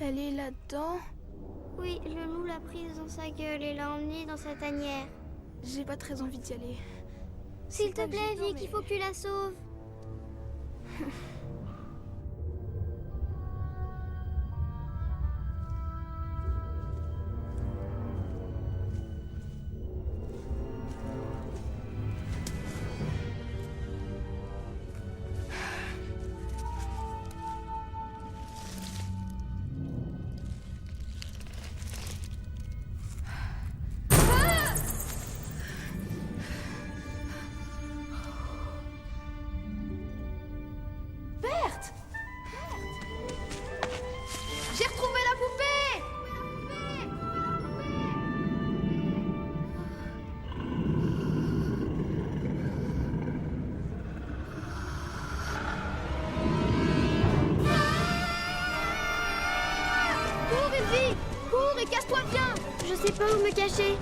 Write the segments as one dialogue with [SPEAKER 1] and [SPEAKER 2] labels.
[SPEAKER 1] Elle est là-dedans?
[SPEAKER 2] Oui, le loup l'a prise dans sa gueule et l'a emmenée dans sa tanière.
[SPEAKER 1] J'ai pas très envie d'y aller.
[SPEAKER 2] S'il te plaît, Vic, il faut que tu la sauves.
[SPEAKER 1] Berthe! J'ai retrouvé la poupée!
[SPEAKER 2] Cours, Evie! Cours et cache-toi bien! Je sais pas où me cacher.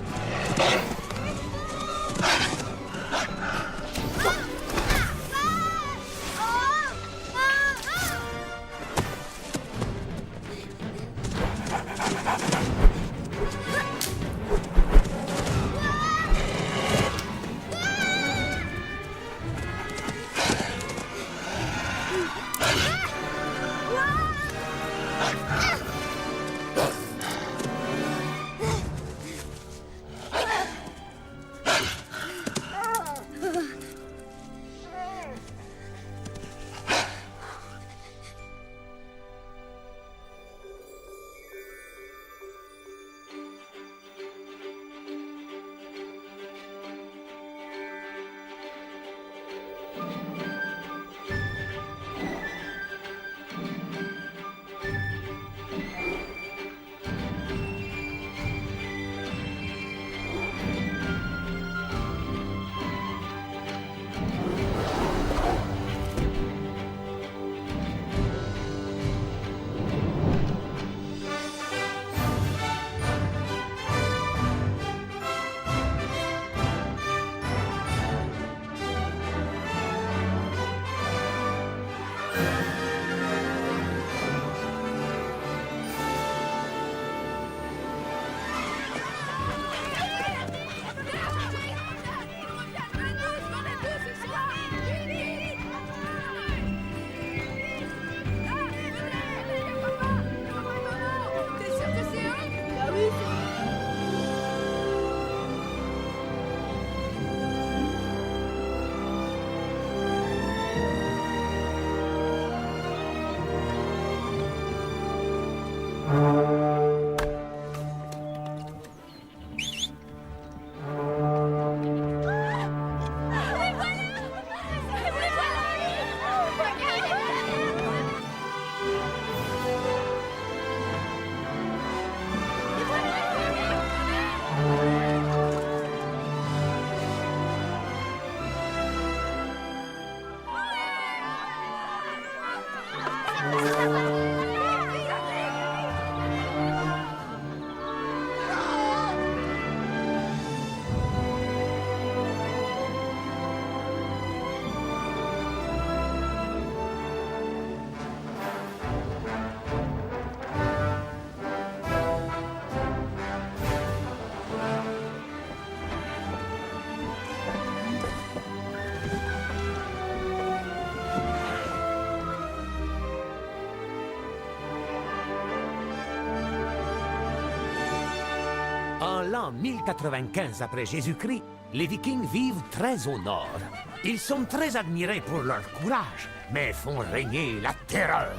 [SPEAKER 3] En l'an 1095 après Jésus-Christ, Les Vikings vivent très au nord. Ils sont très admirés pour leur courage, mais font régner la terreur.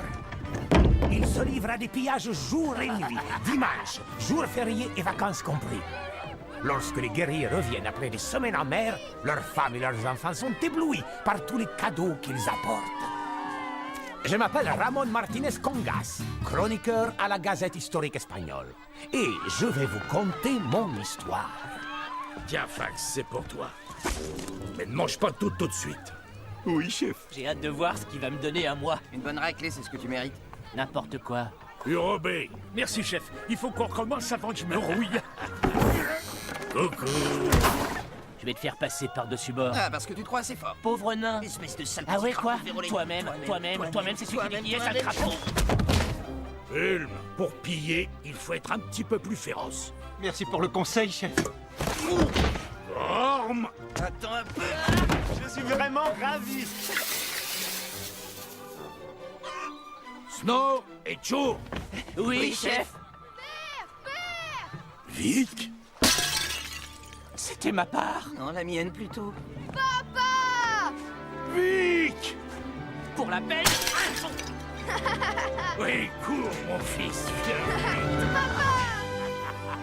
[SPEAKER 3] Ils se livrent à des pillages jour et nuit, dimanche, jours fériés et vacances compris. Lorsque les guerriers reviennent après des semaines en mer, leurs femmes et leurs enfants sont éblouis par tous les cadeaux qu'ils apportent. Je m'appelle Ramon Martinez Congas, chroniqueur à la Gazette historique espagnole. Et je vais vous conter mon histoire.
[SPEAKER 4] Tiens, Fax, c'est pour toi. Mais ne mange pas tout de suite.
[SPEAKER 5] Oui, chef.
[SPEAKER 6] J'ai hâte de voir ce qu'il va me donner à moi.
[SPEAKER 7] Une bonne raclée, c'est ce que tu mérites.
[SPEAKER 6] N'importe quoi.
[SPEAKER 4] Urobé.
[SPEAKER 8] Merci, chef. Il faut qu'on recommence avant que je me rouille.
[SPEAKER 4] Coucou.
[SPEAKER 6] Je vais te faire passer par-dessus bord.
[SPEAKER 7] Ah, parce que tu te crois assez fort.
[SPEAKER 6] Pauvre nain.
[SPEAKER 7] Espèce de sale
[SPEAKER 6] Ah
[SPEAKER 7] petit
[SPEAKER 6] ouais, quoi
[SPEAKER 7] crapaud vérolé.
[SPEAKER 6] Toi-même, c'est celui qui est, sale crapaud.
[SPEAKER 4] Ulm, pour piller, il faut être un petit peu plus féroce.
[SPEAKER 5] Merci pour le conseil, chef.
[SPEAKER 4] Orme.
[SPEAKER 7] Attends un peu.
[SPEAKER 5] Je suis vraiment ravi.
[SPEAKER 4] Snow et Joe.
[SPEAKER 6] Oui, chef.
[SPEAKER 4] Vic.
[SPEAKER 6] C'était ma part.
[SPEAKER 7] Non, la mienne plutôt.
[SPEAKER 4] Vic.
[SPEAKER 6] Pour la peine.
[SPEAKER 4] Oui, cours, mon fils.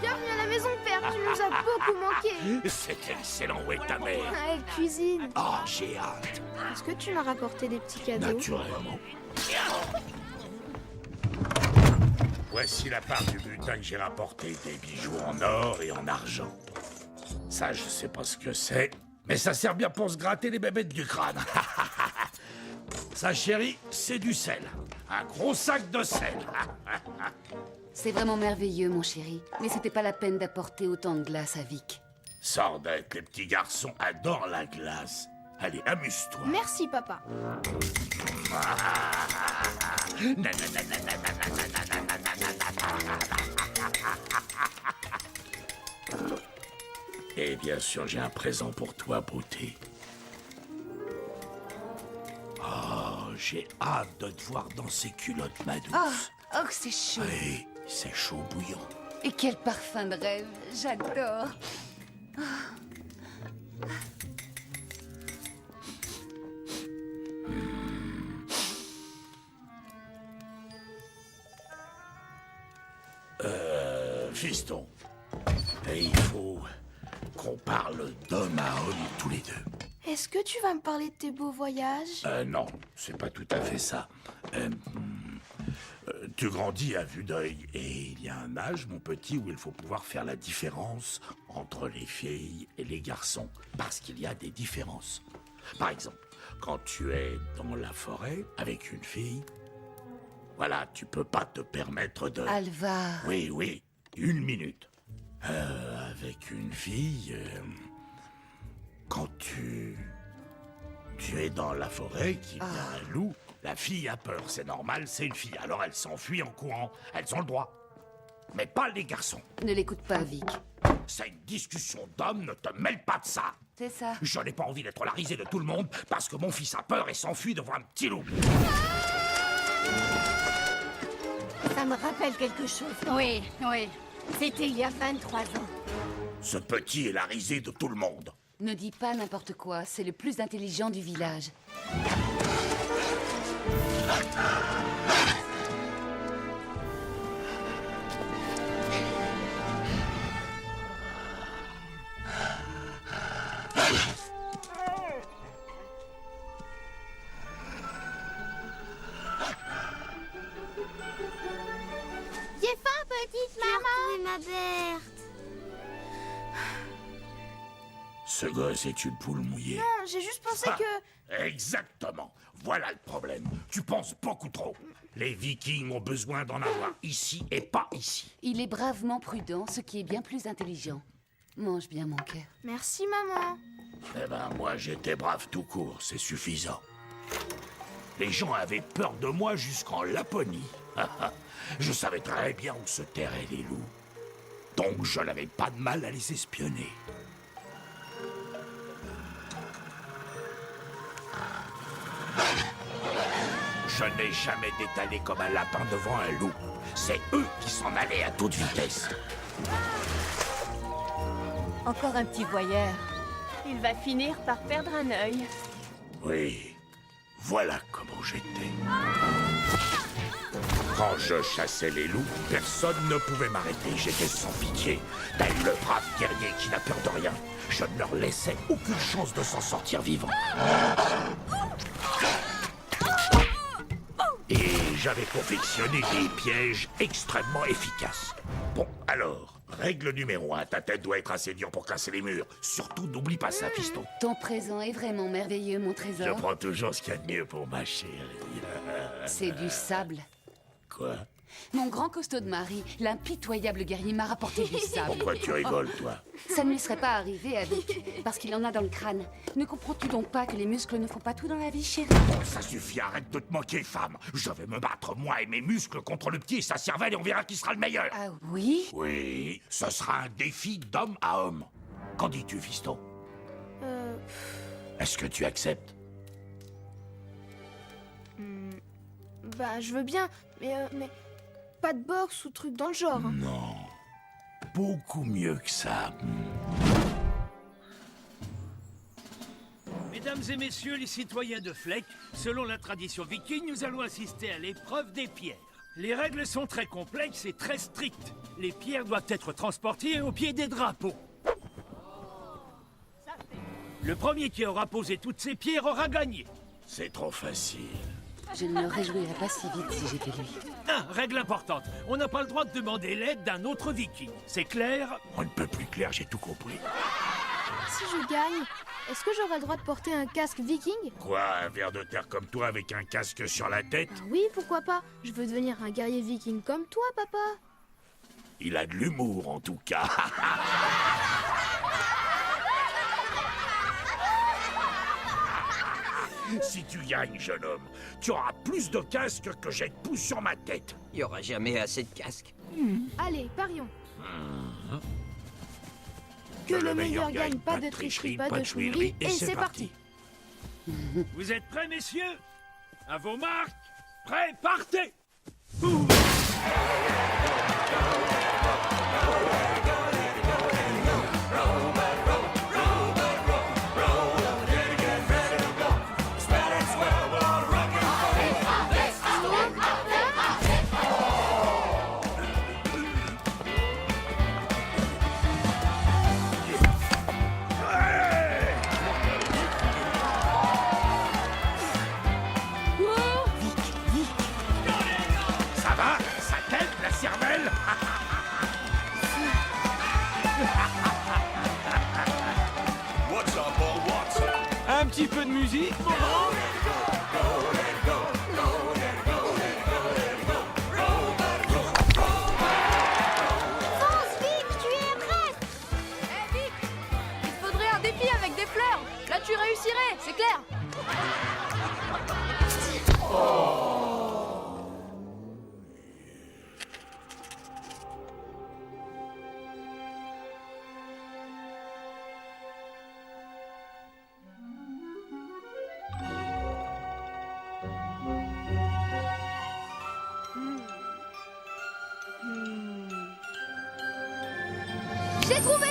[SPEAKER 1] Bienvenue à la maison, père. Tu nous as beaucoup manqué.
[SPEAKER 4] C'est excellent, où est ta mère?
[SPEAKER 1] Elle cuisine.
[SPEAKER 4] Oh, j'ai hâte.
[SPEAKER 1] Est-ce que tu leur as apporté des petits cadeaux?
[SPEAKER 4] Naturellement. Voici la part du butin que j'ai rapporté, des bijoux en or et en argent. Ça, je sais pas ce que c'est, mais ça sert bien pour se gratter les bébêtes du crâne. Ça, chérie, c'est du sel. Un gros sac de sel.
[SPEAKER 9] C'est vraiment merveilleux, mon chéri. Mais c'était pas la peine d'apporter autant de glace à Vic.
[SPEAKER 4] Sordette, les petits garçons adorent la glace. Allez, amuse-toi.
[SPEAKER 1] Merci, papa.
[SPEAKER 4] Et bien sûr, j'ai un présent pour toi, beauté. Oh, j'ai hâte de te voir dans ces culottes, ma douce.
[SPEAKER 9] Oh, c'est chaud.
[SPEAKER 4] Oui, c'est chaud bouillant.
[SPEAKER 9] Et quel parfum de rêve. J'adore.
[SPEAKER 4] Fiston, et il faut qu'on parle d'homme à homme tous les deux.
[SPEAKER 1] Est-ce que tu vas me parler de tes beaux voyages?
[SPEAKER 4] Non, c'est pas tout à fait ça. Tu grandis à vue d'œil, et il y a un âge, mon petit, où il faut pouvoir faire la différence entre les filles et les garçons, parce qu'il y a des différences. Par exemple, quand tu es dans la forêt avec une fille, voilà, tu peux pas te permettre de...
[SPEAKER 9] Alvar.
[SPEAKER 4] Oui, oui, 1 minute. Avec une fille, quand tu es dans la forêt, qu'il y a un loup, la fille a peur, c'est normal, c'est une fille. Alors elle s'enfuit en courant, elles ont le droit. Mais pas les garçons.
[SPEAKER 9] Ne l'écoute pas, Vic.
[SPEAKER 4] C'est une discussion d'hommes, ne te mêle pas de ça.
[SPEAKER 9] C'est ça.
[SPEAKER 4] Je n'ai pas envie d'être la risée de tout le monde parce que mon fils a peur et s'enfuit devant un petit loup.
[SPEAKER 10] Ça me rappelle quelque chose. Oui, oui. C'était il y a 23 ans.
[SPEAKER 4] Ce petit est la risée de tout le monde.
[SPEAKER 9] Ne dis pas n'importe quoi. C'est le plus intelligent du village.
[SPEAKER 2] J'ai faim, petite maman. Ma Berthe.
[SPEAKER 4] Ce gosse est une poule mouillée.
[SPEAKER 1] Non, j'ai juste pensé
[SPEAKER 4] Ah,
[SPEAKER 1] que...
[SPEAKER 4] Exactement. Voilà le problème. Tu penses beaucoup trop. Les Vikings ont besoin d'en avoir ici et pas ici.
[SPEAKER 9] Il est bravement prudent, ce qui est bien plus intelligent. Mange bien, mon cœur.
[SPEAKER 1] Merci, maman.
[SPEAKER 4] Eh ben, moi, j'étais brave tout court, c'est suffisant. Les gens avaient peur de moi jusqu'en Laponie. Je savais très bien où se terraient les loups. Donc, je n'avais pas de mal à les espionner. Je n'ai jamais détalé comme un lapin devant un loup. C'est eux qui s'en allaient à toute vitesse.
[SPEAKER 10] Encore un petit voyeur. Il va finir par perdre un œil.
[SPEAKER 4] Oui, voilà comment j'étais. Quand je chassais les loups, personne ne pouvait m'arrêter. J'étais sans pitié, tel le brave guerrier qui n'a peur de rien. Je ne leur laissais aucune chance de s'en sortir vivant. Et j'avais confectionné des pièges extrêmement efficaces. Bon, alors, règle numéro 1, ta tête doit être assez dure pour casser les murs. Surtout, n'oublie pas ça, fiston.
[SPEAKER 9] Ton présent est vraiment merveilleux, mon
[SPEAKER 4] Je
[SPEAKER 9] trésor.
[SPEAKER 4] prends toujours ce qu'il y a de mieux pour ma chérie.
[SPEAKER 9] C'est du sable.
[SPEAKER 4] Quoi?
[SPEAKER 9] Mon grand costaud de mari, l'impitoyable guerrier, m'a rapporté du sable.
[SPEAKER 4] Pourquoi tu rigoles, toi?
[SPEAKER 9] Ça ne lui serait pas arrivé avec, parce qu'il en a dans le crâne. Ne comprends-tu donc pas que les muscles ne font pas tout dans la vie, chérie?
[SPEAKER 4] Bon, ça suffit, arrête de te moquer, femme. Je vais me battre, moi et mes muscles, contre le petit et sa cervelle, et on verra qui sera le meilleur.
[SPEAKER 9] Ah oui?
[SPEAKER 4] Oui, ce sera un défi d'homme à homme. Qu'en dis-tu, fiston? Est-ce que tu acceptes?
[SPEAKER 1] Bah, je veux bien, mais pas de boxe ou truc dans le genre. Hein.
[SPEAKER 4] Non. Beaucoup mieux que ça.
[SPEAKER 8] Mesdames et messieurs les citoyens de Fleck, selon la tradition viking, nous allons assister à l'épreuve des pierres. Les règles sont très complexes et très strictes. Les pierres doivent être transportées au pied des drapeaux. Le premier qui aura posé toutes ces pierres aura gagné.
[SPEAKER 4] C'est trop facile.
[SPEAKER 9] Je ne me réjouirais pas si vite si j'étais lui.
[SPEAKER 8] Ah, règle importante, on n'a pas le droit de demander l'aide d'un autre viking. C'est clair?
[SPEAKER 4] On ne peut plus clair, j'ai tout compris.
[SPEAKER 1] Si je gagne, est-ce que j'aurai le droit de porter un casque viking?
[SPEAKER 4] Quoi, un ver de terre comme toi avec un casque sur la tête?
[SPEAKER 1] Ah oui, pourquoi pas? Je veux devenir un guerrier viking comme toi, papa.
[SPEAKER 4] Il a de l'humour, en tout cas. Si tu gagnes, jeune homme, tu auras plus de casques que j'ai de pouces sur ma tête.
[SPEAKER 7] Il y aura jamais assez de casques.
[SPEAKER 1] Allez, parions. Que le meilleur gagne, pas de tricherie, pas de chouinerie, et c'est parti.
[SPEAKER 8] Vous êtes prêts, messieurs? À vos marques, prêts, partez!
[SPEAKER 4] Ça va? Ça t'aide, la cervelle?
[SPEAKER 5] Un petit peu de musique, mon grand?
[SPEAKER 2] Fonce, Vic, tu y es presque.
[SPEAKER 1] Hé, Vic, il te faudrait un défi avec des fleurs. Là, tu réussirais, c'est clair. J'ai trouvé.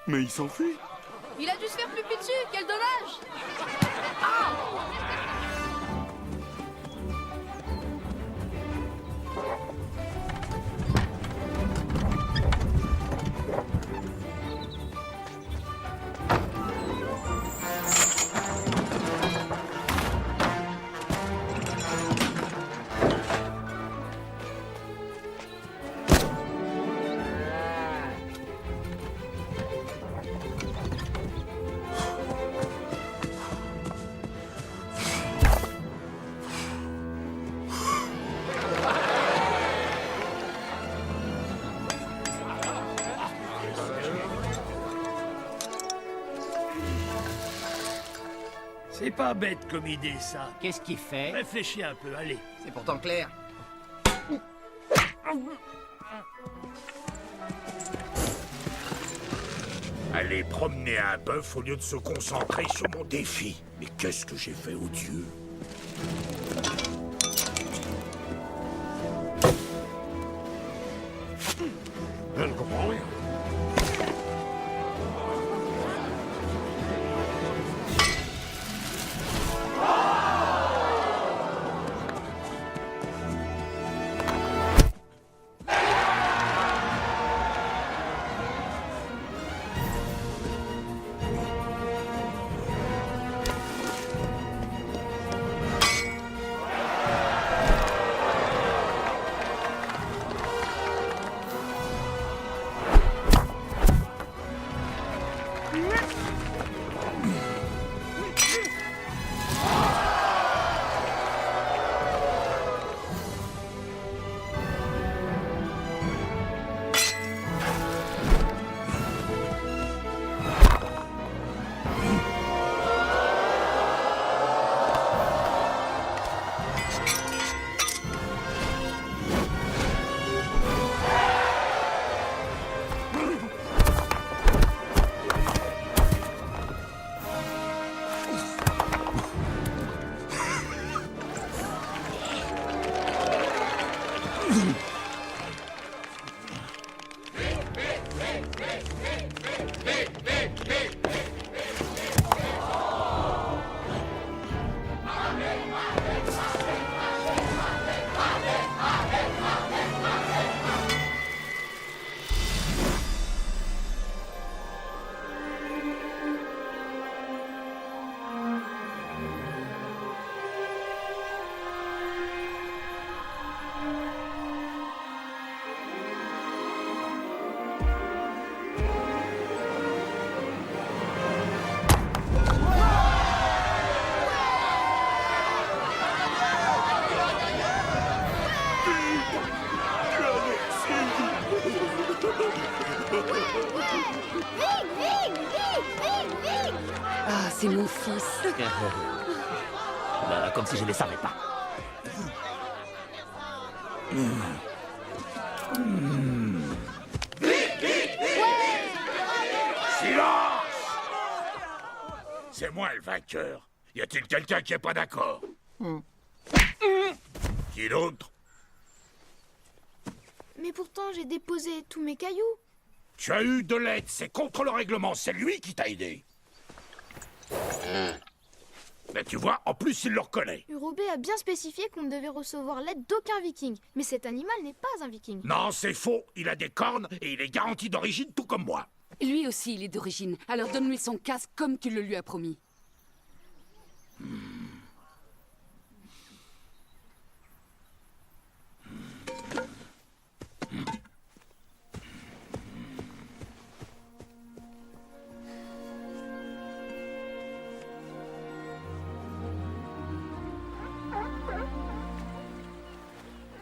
[SPEAKER 5] Mais il s'enfuit.
[SPEAKER 1] Il a dû se faire pipi dessus, quel dommage.
[SPEAKER 8] C'est pas bête comme idée, ça.
[SPEAKER 6] Qu'est-ce qu'il fait?
[SPEAKER 8] Réfléchis un peu, allez.
[SPEAKER 7] C'est pourtant clair.
[SPEAKER 4] Aller promener un bœuf au lieu de se concentrer sur mon défi. Mais qu'est-ce que j'ai fait aux dieux? Je ne comprends rien.
[SPEAKER 9] fils.
[SPEAKER 6] Bah, comme si je ne le savais pas.
[SPEAKER 4] Silence! C'est moi le vainqueur. Y a-t-il quelqu'un qui est pas d'accord? Qui d'autre?
[SPEAKER 1] Mais pourtant, j'ai déposé tous mes cailloux.
[SPEAKER 4] Tu as eu de l'aide, c'est contre le règlement, c'est lui qui t'a aidé. Mais tu vois, en plus il le reconnaît.
[SPEAKER 1] Urobé a bien spécifié qu'on ne devait recevoir l'aide d'aucun viking. Mais cet animal n'est pas un viking.
[SPEAKER 4] Non, c'est faux, il a des cornes et il est garanti d'origine tout comme moi.
[SPEAKER 9] Lui aussi, il est d'origine. Alors donne-lui son casque comme tu le lui as promis.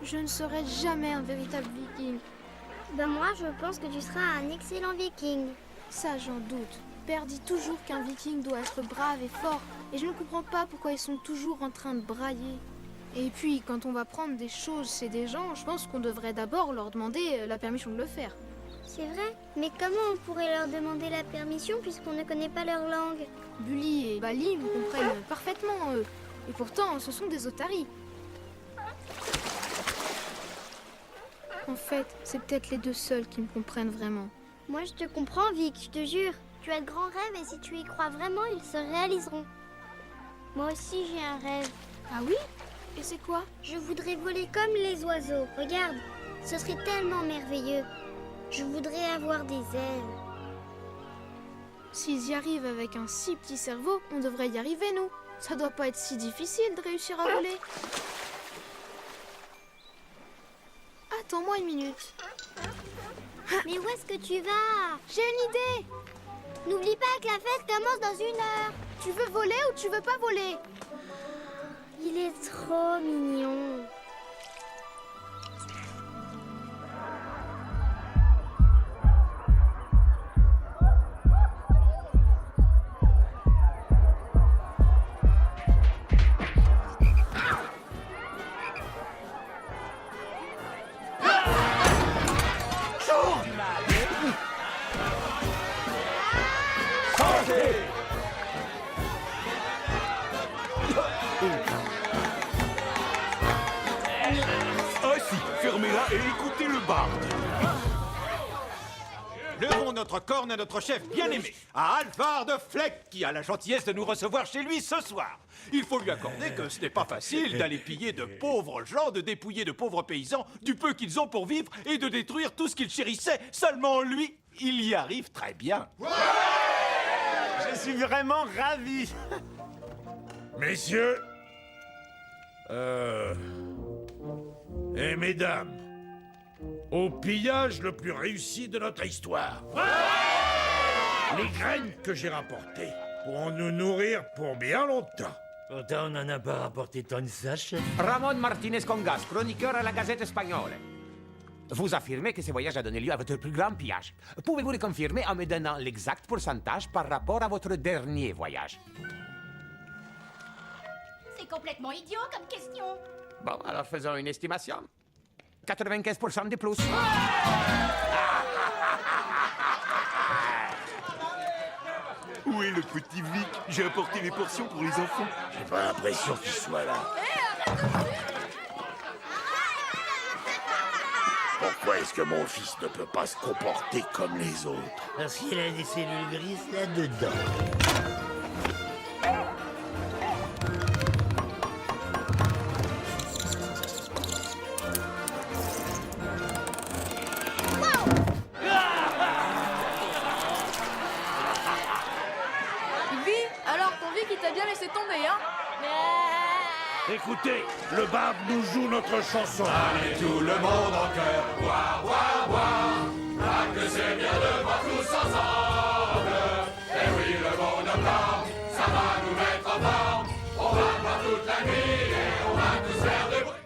[SPEAKER 1] Je ne serai jamais un véritable viking.
[SPEAKER 2] Ben moi, je pense que tu seras un excellent viking.
[SPEAKER 1] Ça, j'en doute. Père dit toujours qu'un viking doit être brave et fort. Et je ne comprends pas pourquoi ils sont toujours en train de brailler. Et puis, quand on va prendre des choses chez des gens, je pense qu'on devrait d'abord leur demander la permission de le faire.
[SPEAKER 2] C'est vrai, mais comment on pourrait leur demander la permission puisqu'on ne connaît pas leur langue?
[SPEAKER 1] Bully et Bali nous comprennent parfaitement, eux. Et pourtant, ce sont des otaries. En fait, c'est peut-être les deux seuls qui me comprennent vraiment.
[SPEAKER 2] Moi, je te comprends, Vic, je te jure. Tu as de grands rêves et si tu y crois vraiment, ils se réaliseront. Moi aussi, j'ai un rêve.
[SPEAKER 1] Ah oui? Et c'est quoi?
[SPEAKER 2] Je voudrais voler comme les oiseaux. Regarde, ce serait tellement merveilleux. Je voudrais avoir des ailes.
[SPEAKER 1] S'ils y arrivent avec un si petit cerveau, on devrait y arriver, nous. Ça doit pas être si difficile de réussir à voler. Attends-moi une minute.
[SPEAKER 2] Mais où est-ce que tu vas?
[SPEAKER 1] J'ai une idée!
[SPEAKER 2] N'oublie pas que la fête commence dans 1 heure.
[SPEAKER 1] Tu veux voler ou tu veux pas voler?
[SPEAKER 2] Il est trop mignon.
[SPEAKER 5] Ah si, fermez-la et écoutez le barde.
[SPEAKER 11] Levons notre corne à notre chef bien-aimé, à Alvar de Fleck, qui a la gentillesse de nous recevoir chez lui ce soir. Il faut lui accorder que ce n'est pas facile d'aller piller de pauvres gens, de dépouiller de pauvres paysans du peu qu'ils ont pour vivre et de détruire tout ce qu'ils chérissaient. Seulement lui, il y arrive très bien.
[SPEAKER 5] Je suis vraiment ravi.
[SPEAKER 4] Messieurs, et mesdames, au pillage le plus réussi de notre histoire. Les graines que j'ai rapportées pourront nous nourrir pour bien longtemps.
[SPEAKER 8] Pourtant, on n'en a pas rapporté tant de ça, chef.
[SPEAKER 3] Ramon Martinez Congas, chroniqueur à la Gazette espagnole. Vous affirmez que ce voyage a donné lieu à votre plus grand pillage. Pouvez-vous le confirmer en me donnant l'exact pourcentage par rapport à votre dernier voyage?
[SPEAKER 10] C'est complètement idiot comme question.
[SPEAKER 3] Bon, alors faisons une estimation. 95% de plus.
[SPEAKER 5] Où est le petit Vic? J'ai apporté les portions pour les enfants.
[SPEAKER 4] J'ai pas l'impression qu'il soit là. Pourquoi est-ce que mon fils ne peut pas se comporter comme les autres?
[SPEAKER 8] Parce qu'il a des cellules grises là-dedans.
[SPEAKER 1] Alors ton Vic, il t'a bien laissé tomber, hein?
[SPEAKER 4] Écoutez, le barbe nous joue notre chanson.
[SPEAKER 11] Allez tout le monde en chœur, boire, boire, boire. Ah que c'est bien de boire tous ensemble. Et oui, le bon blanc, ça va nous mettre en forme. On va boire toute la nuit et on va tous faire de bruit.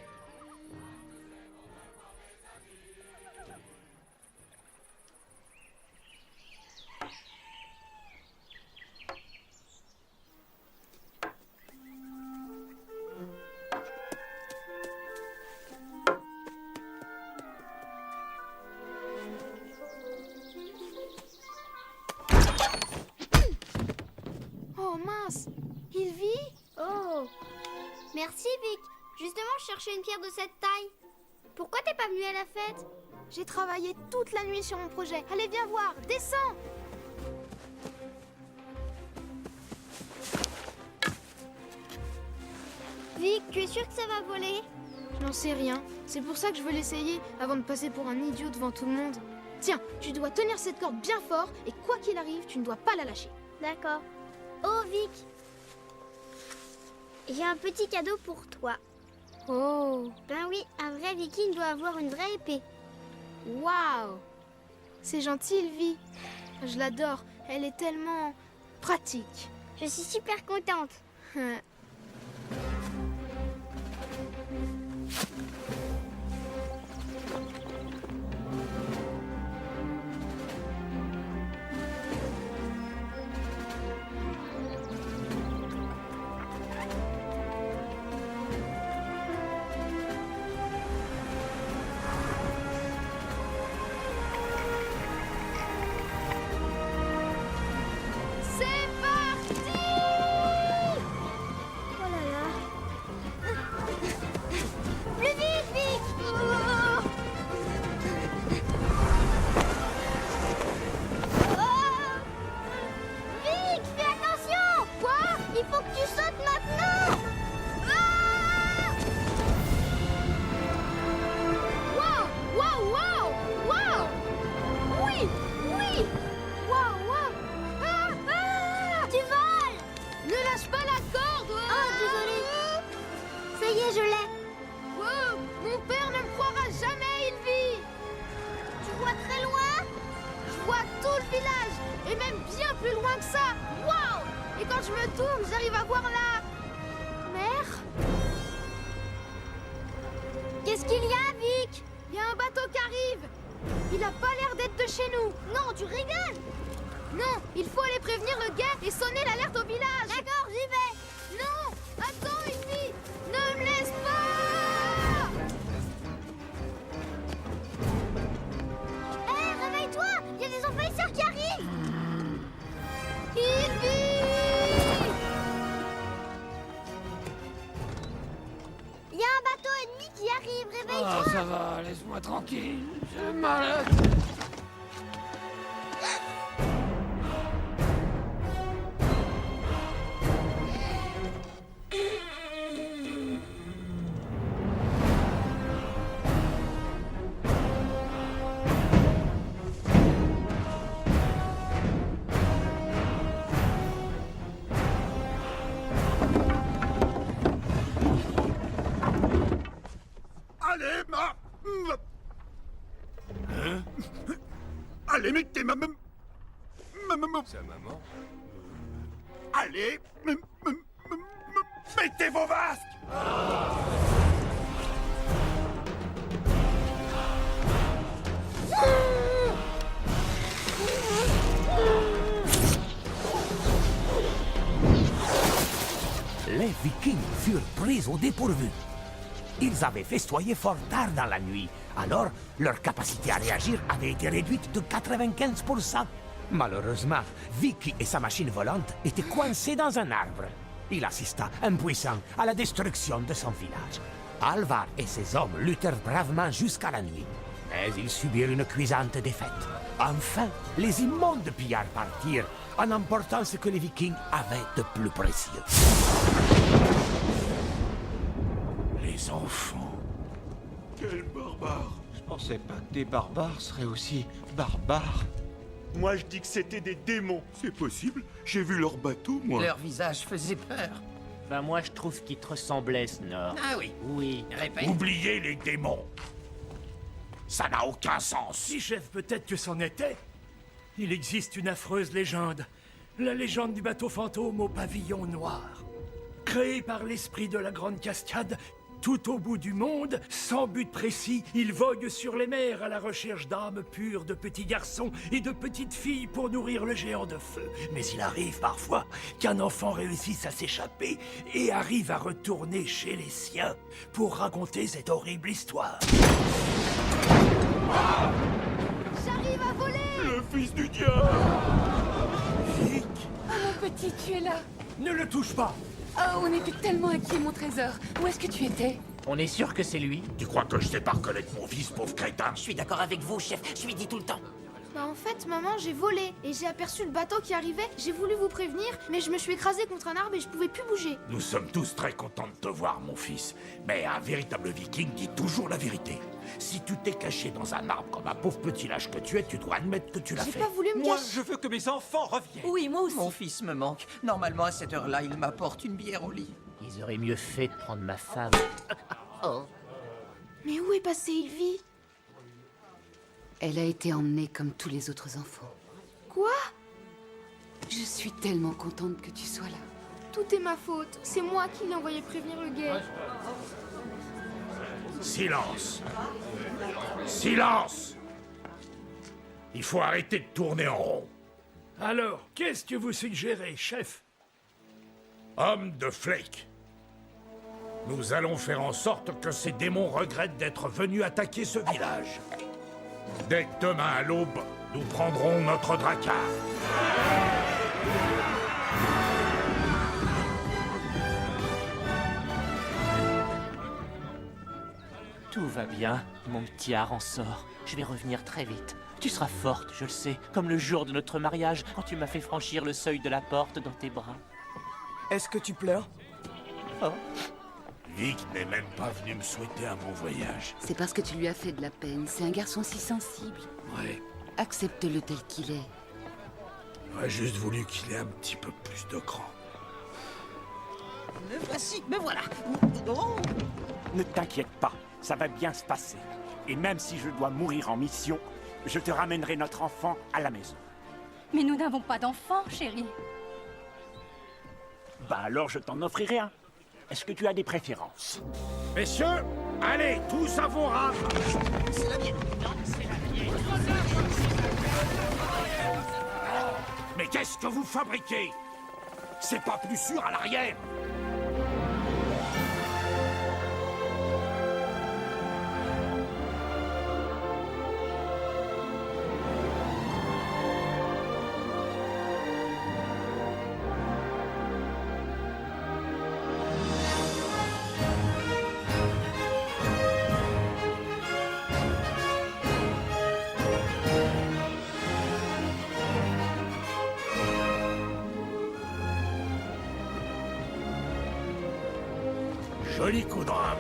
[SPEAKER 1] Oh mince! Il vit?
[SPEAKER 2] Oh. Merci, Vic. Justement, je cherchais une pierre de cette taille. Pourquoi t'es pas venu à la fête?
[SPEAKER 1] J'ai travaillé toute la nuit sur mon projet. Allez, viens voir, descends!
[SPEAKER 2] Vic, tu es sûr que ça va voler?
[SPEAKER 1] J'en sais rien. C'est pour ça que je veux l'essayer avant de passer pour un idiot devant tout le monde. Tiens, tu dois tenir cette corde bien fort et quoi qu'il arrive, tu ne dois pas la lâcher.
[SPEAKER 2] D'accord. Oh, Vic. J'ai un petit cadeau pour toi.
[SPEAKER 1] Oh!
[SPEAKER 2] Ben oui, un vrai viking doit avoir une vraie épée.
[SPEAKER 1] Waouh! C'est gentil, Elvie. Je l'adore. Elle est tellement pratique.
[SPEAKER 2] Je suis super contente.
[SPEAKER 1] C'est parti!
[SPEAKER 2] Oh là là. Plus vite, Vic! Oh! Vic, fais attention! Quoi? Il faut que tu sautes maintenant! Ah!
[SPEAKER 1] Waouh! Waouh! Waouh! Waouh! Oui! Oui! Waouh! Waouh! Ah! Ah!
[SPEAKER 2] Tu voles!
[SPEAKER 1] Ne lâche pas la corde!
[SPEAKER 2] Oh, désolé. Ça y est, je l'ai.
[SPEAKER 1] Wow! Mon père ne me croira jamais, Elvie!
[SPEAKER 2] Tu vois très loin?
[SPEAKER 1] Je vois tout le village! Et même bien plus loin que ça! Waouh! Et quand je me tourne, j'arrive à voir la... mer?
[SPEAKER 2] Qu'est-ce qu'il y a, Vic?
[SPEAKER 1] Il y a un bateau qui arrive! Il a pas l'air d'être de chez nous!
[SPEAKER 2] Non, tu rigoles!
[SPEAKER 1] Non! Il faut aller prévenir le gars et sonner l'alerte au village!
[SPEAKER 2] D'accord, j'y vais.
[SPEAKER 1] Non! Attends, Elvie! Ne me laisse pas!
[SPEAKER 2] Hé, réveille-toi! Il y a des envahisseurs qui arrivent!
[SPEAKER 1] Elvie!
[SPEAKER 2] Il y a un bateau ennemi qui arrive, réveille-toi!
[SPEAKER 3] Ah, ça va, laisse-moi tranquille. J'ai mal.
[SPEAKER 5] Allez, Hein? Allez, mettez ma maman. Sa maman? Allez, mettez vos masques!
[SPEAKER 3] Les Vikings furent pris au dépourvu. Ils avaient festoyé fort tard dans la nuit, alors leur capacité à réagir avait été réduite de 95%. Malheureusement, Vicky et sa machine volante étaient coincés dans un arbre. Il assista, impuissant, à la destruction de son village. Alvar et ses hommes luttèrent bravement jusqu'à la nuit, mais ils subirent une cuisante défaite. Enfin, les immondes pillards partirent, en emportant ce que les Vikings avaient de plus précieux.
[SPEAKER 4] Les enfants.
[SPEAKER 5] Quel barbare!
[SPEAKER 11] Je pensais pas que des barbares seraient aussi barbares.
[SPEAKER 5] Moi, je dis que c'était des démons. C'est possible. J'ai vu leur bateau, moi.
[SPEAKER 7] Leur visage faisait peur.
[SPEAKER 6] Ben moi je trouve qu'il te ressemblait, Snor.
[SPEAKER 7] Ah oui.
[SPEAKER 6] Oui.
[SPEAKER 7] Répète.
[SPEAKER 4] Oubliez les démons. Ça n'a aucun sens.
[SPEAKER 8] Si, chef, peut-être que c'en était. Il existe une affreuse légende. La légende du bateau fantôme au pavillon noir. Créé par l'esprit de la Grande Cascade, tout au bout du monde, sans but précis, il vogue sur les mers à la recherche d'âmes pures, de petits garçons et de petites filles pour nourrir le géant de feu. Mais il arrive parfois qu'un enfant réussisse à s'échapper et arrive à retourner chez les siens pour raconter cette horrible histoire.
[SPEAKER 1] J'arrive à voler!
[SPEAKER 5] Le fils du diable!
[SPEAKER 10] Oh mon petit, tu es là.
[SPEAKER 8] Ne le touche pas!
[SPEAKER 9] Oh, on était tellement inquiets, mon trésor. Où est-ce que tu étais?
[SPEAKER 6] On est sûr que c'est lui?
[SPEAKER 4] Tu crois que je sais pas reconnaître mon fils, pauvre crétin?
[SPEAKER 7] Je suis d'accord avec vous, chef. Je lui dis tout le temps.
[SPEAKER 1] Bah en fait, maman, j'ai volé et j'ai aperçu le bateau qui arrivait. J'ai voulu vous prévenir, mais je me suis écrasée contre un arbre et je pouvais plus bouger.
[SPEAKER 4] Nous sommes tous très contents de te voir, mon fils. Mais un véritable viking dit toujours la vérité. Si tu t'es caché dans un arbre comme un pauvre petit lâche que tu es, tu dois admettre que tu l'as
[SPEAKER 1] J'ai
[SPEAKER 4] fait.
[SPEAKER 1] pas voulu me
[SPEAKER 11] Moi,
[SPEAKER 1] cacher.
[SPEAKER 11] je veux que mes enfants reviennent.
[SPEAKER 7] Oui, moi aussi. Mon fils me manque. Normalement, à cette heure-là, il m'apporte une bière au lit.
[SPEAKER 6] Ils auraient mieux fait de prendre ma femme. Oh.
[SPEAKER 1] Mais où est passée Ylvie?
[SPEAKER 9] Elle a été emmenée comme tous les autres enfants.
[SPEAKER 1] Quoi?
[SPEAKER 9] Je suis tellement contente que tu sois là.
[SPEAKER 1] Tout est ma faute. C'est moi qui l'ai envoyé prévenir le guet.
[SPEAKER 4] Silence. Silence. Il faut arrêter de tourner en rond.
[SPEAKER 8] Alors, qu'est-ce que vous suggérez, chef?
[SPEAKER 4] Homme de Flake. Nous allons faire en sorte que ces démons regrettent d'être venus attaquer ce village. Dès que demain à l'aube, nous prendrons notre drakkar.
[SPEAKER 6] Tout va bien, mon petit hareng sort. Je vais revenir très vite. Tu seras forte, je le sais, comme le jour de notre mariage, quand tu m'as fait franchir le seuil de la porte dans tes bras.
[SPEAKER 12] Est-ce que tu pleures?
[SPEAKER 6] Oh.
[SPEAKER 4] Vic n'est même pas venu me souhaiter un bon voyage.
[SPEAKER 9] C'est parce que tu lui as fait de la peine. C'est un garçon si sensible.
[SPEAKER 4] Ouais.
[SPEAKER 9] Accepte-le tel qu'il est.
[SPEAKER 4] J'aurais juste voulu qu'il ait un petit peu plus de cran.
[SPEAKER 7] Me voici, me voilà. Oh.
[SPEAKER 3] Ne t'inquiète pas, ça va bien se passer. Et même si je dois mourir en mission, je te ramènerai notre enfant à la maison.
[SPEAKER 10] Mais nous n'avons pas d'enfant, chérie.
[SPEAKER 3] Bah alors je t'en offrirai un. Est-ce que tu as des préférences?
[SPEAKER 4] Messieurs, allez, tous à vos rames.
[SPEAKER 7] C'est la mienne.
[SPEAKER 4] Mais qu'est-ce que vous fabriquez? C'est pas plus sûr à l'arrière. Joli coup de rame.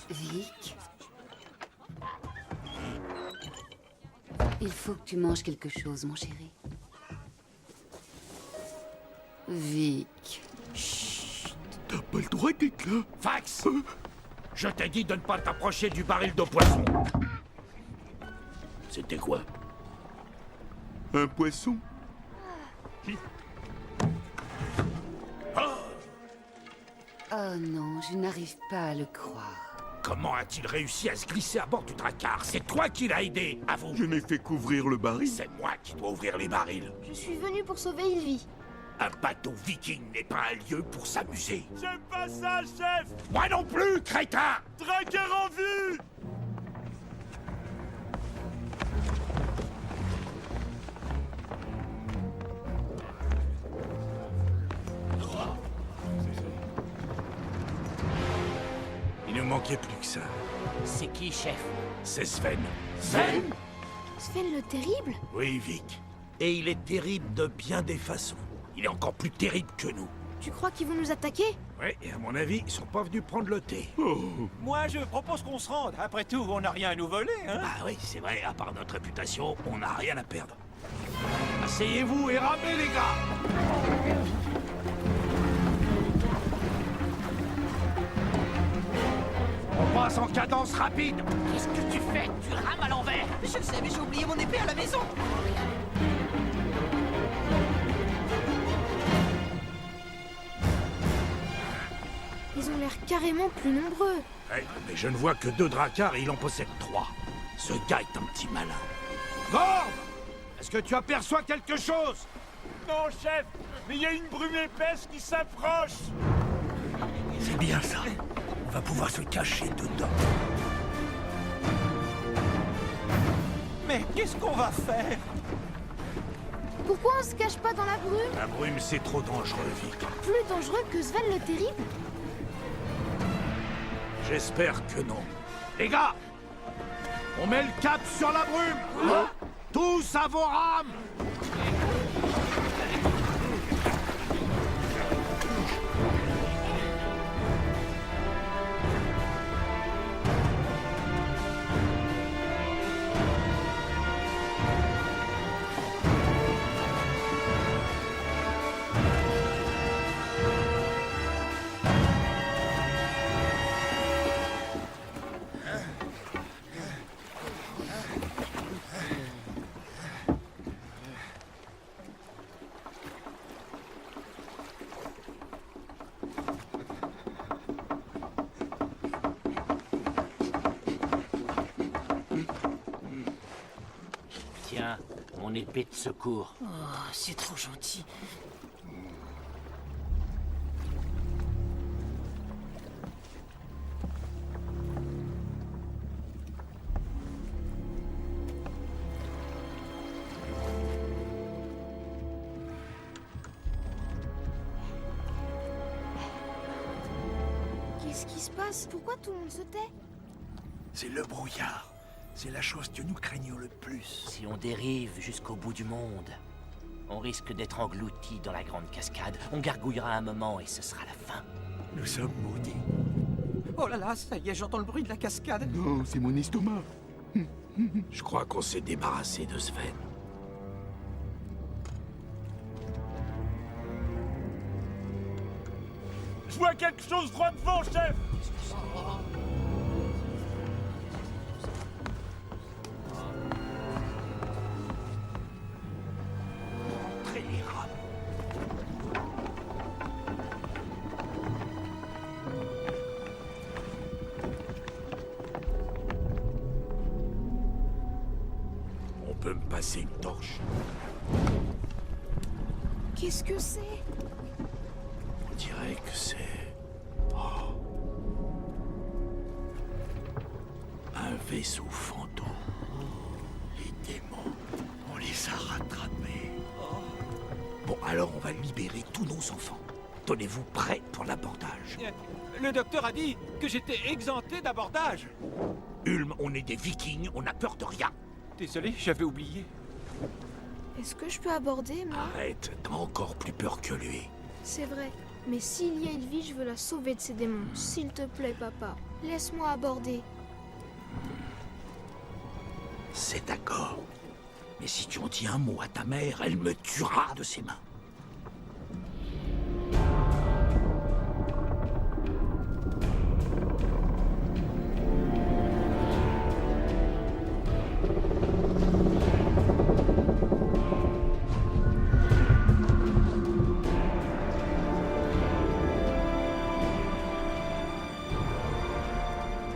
[SPEAKER 9] Vic, il faut que tu manges quelque chose, mon chéri. Vic.
[SPEAKER 4] T'as pas le droit d'être là. Fax, je t'ai dit de ne pas t'approcher du baril de poisson. C'était quoi?
[SPEAKER 5] Un poisson?
[SPEAKER 9] Oh non, je n'arrive pas à le croire.
[SPEAKER 4] Comment a-t-il réussi à se glisser à bord du drakkar? C'est toi qui l'as aidé, avoue.
[SPEAKER 5] Je n'ai fait qu'ouvrir le baril.
[SPEAKER 4] C'est moi qui dois ouvrir les barils.
[SPEAKER 1] Je suis venue pour sauver Ylvie.
[SPEAKER 4] Un bateau viking n'est pas un lieu pour s'amuser.
[SPEAKER 5] J'aime pas ça, chef!
[SPEAKER 4] Moi non plus, crétin!
[SPEAKER 5] Drakkar en vue!
[SPEAKER 4] Il ne manquait plus que ça.
[SPEAKER 6] C'est qui, chef?
[SPEAKER 4] C'est Sven.
[SPEAKER 1] Sven le terrible?
[SPEAKER 4] Oui, Vic. Et il est terrible de bien des façons. Il est encore plus terrible que nous.
[SPEAKER 1] Tu crois qu'ils vont nous attaquer?
[SPEAKER 4] Ouais, et à mon avis, ils sont pas venus prendre le thé.
[SPEAKER 11] Moi, je propose qu'on se rende. Après tout, on n'a rien à nous voler, hein?
[SPEAKER 4] Ah oui, c'est vrai, à part notre réputation, on n'a rien à perdre. Asseyez-vous et ramez, les gars! On passe en cadence rapide.
[SPEAKER 7] Qu'est-ce que tu fais? Tu rames à l'envers. Je sais, mais j'ai oublié mon épée à la maison.
[SPEAKER 1] Ils ont l'air carrément plus nombreux.
[SPEAKER 4] Ouais, mais je ne vois que 2 drakkars et il en possède 3. Ce gars est un petit malin. Gord! Est-ce que tu aperçois quelque chose?
[SPEAKER 11] Non, chef!
[SPEAKER 8] Mais il y a une brume épaisse qui s'approche.
[SPEAKER 3] C'est bien ça. On va pouvoir se cacher dedans.
[SPEAKER 11] Mais qu'est-ce qu'on va faire?
[SPEAKER 1] Pourquoi on se cache pas dans la brume?
[SPEAKER 4] La brume, c'est trop dangereux, Vic.
[SPEAKER 1] Plus dangereux que Sven le Terrible?
[SPEAKER 4] J'espère que non. Les gars, on met le cap sur la brume. Tous à vos rames.
[SPEAKER 6] Tiens, mon épée de secours.
[SPEAKER 12] Oh, c'est trop gentil.
[SPEAKER 1] Qu'est-ce qui se passe? Pourquoi tout le monde se tait?
[SPEAKER 3] C'est le brouillard. C'est la chose que nous craignons le plus.
[SPEAKER 6] Si on dérive jusqu'au bout du monde, on risque d'être englouti dans la grande cascade. On gargouillera un moment et ce sera la fin.
[SPEAKER 3] Nous sommes maudits.
[SPEAKER 7] Oh là là, ça y est, j'entends le bruit de la cascade.
[SPEAKER 5] Non, c'est mon estomac.
[SPEAKER 4] Je crois qu'on s'est débarrassé de Sven.
[SPEAKER 8] Je vois quelque chose droit devant, chef.
[SPEAKER 3] Très les rames.
[SPEAKER 4] On peut me passer une torche?
[SPEAKER 1] Qu'est-ce que c'est?
[SPEAKER 4] On dirait que c'est... Oh. Un vaisseau fantôme. Les démons, on les a rattrapés. Bon, alors on va libérer tous nos enfants. Tenez-vous prêts pour l'abordage.
[SPEAKER 11] Le docteur a dit que j'étais exempté d'abordage.
[SPEAKER 4] Ulm, on est des vikings, on n'a peur de rien.
[SPEAKER 11] Désolé, j'avais oublié.
[SPEAKER 1] Est-ce que je peux aborder, moi?
[SPEAKER 4] Arrête, t'as encore plus peur que lui.
[SPEAKER 1] C'est vrai. Mais s'il y a Ylvi, je veux la sauver de ces démons. S'il te plaît, papa. Laisse-moi aborder.
[SPEAKER 4] C'est d'accord. Mais si tu en dis un mot à ta mère, elle me tuera de ses mains.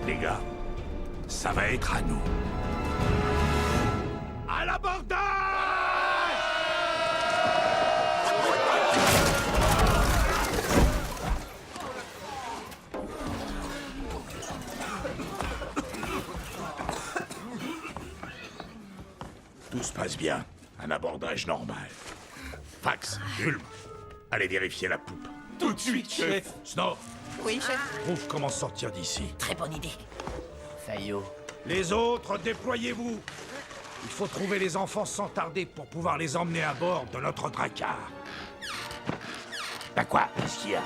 [SPEAKER 4] Les gars, ça va être à nous. À l'abordage! Tout se passe bien. Un abordage normal. Fax, Ulm, allez vérifier la poupe.
[SPEAKER 11] Tout de suite, chef.
[SPEAKER 4] Snow,
[SPEAKER 12] Oui, chef.
[SPEAKER 4] trouve comment sortir d'ici.
[SPEAKER 12] Très bonne idée.
[SPEAKER 6] Fayot,
[SPEAKER 4] Les autres, déployez-vous. Il faut trouver les enfants sans tarder pour pouvoir les emmener à bord de notre drakkar. Bah quoi? Qu'est-ce qu'il y a?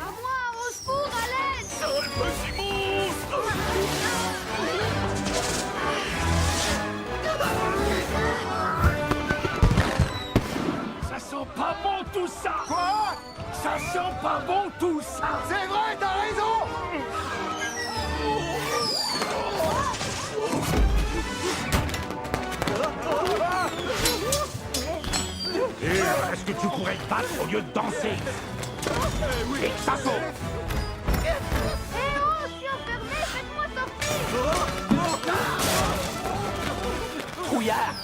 [SPEAKER 1] À moi, au secours, à l'aide!
[SPEAKER 8] Ça sent pas bon tout ça. Quoi? Ça sent pas bon tout ça.
[SPEAKER 5] C'est vrai, t'as raison.
[SPEAKER 3] Est-ce que tu pourrais te battre au lieu de danser? Et que ça saute!
[SPEAKER 2] Eh oh, je suis enfermé, faites-moi sortir!
[SPEAKER 6] Trouillard!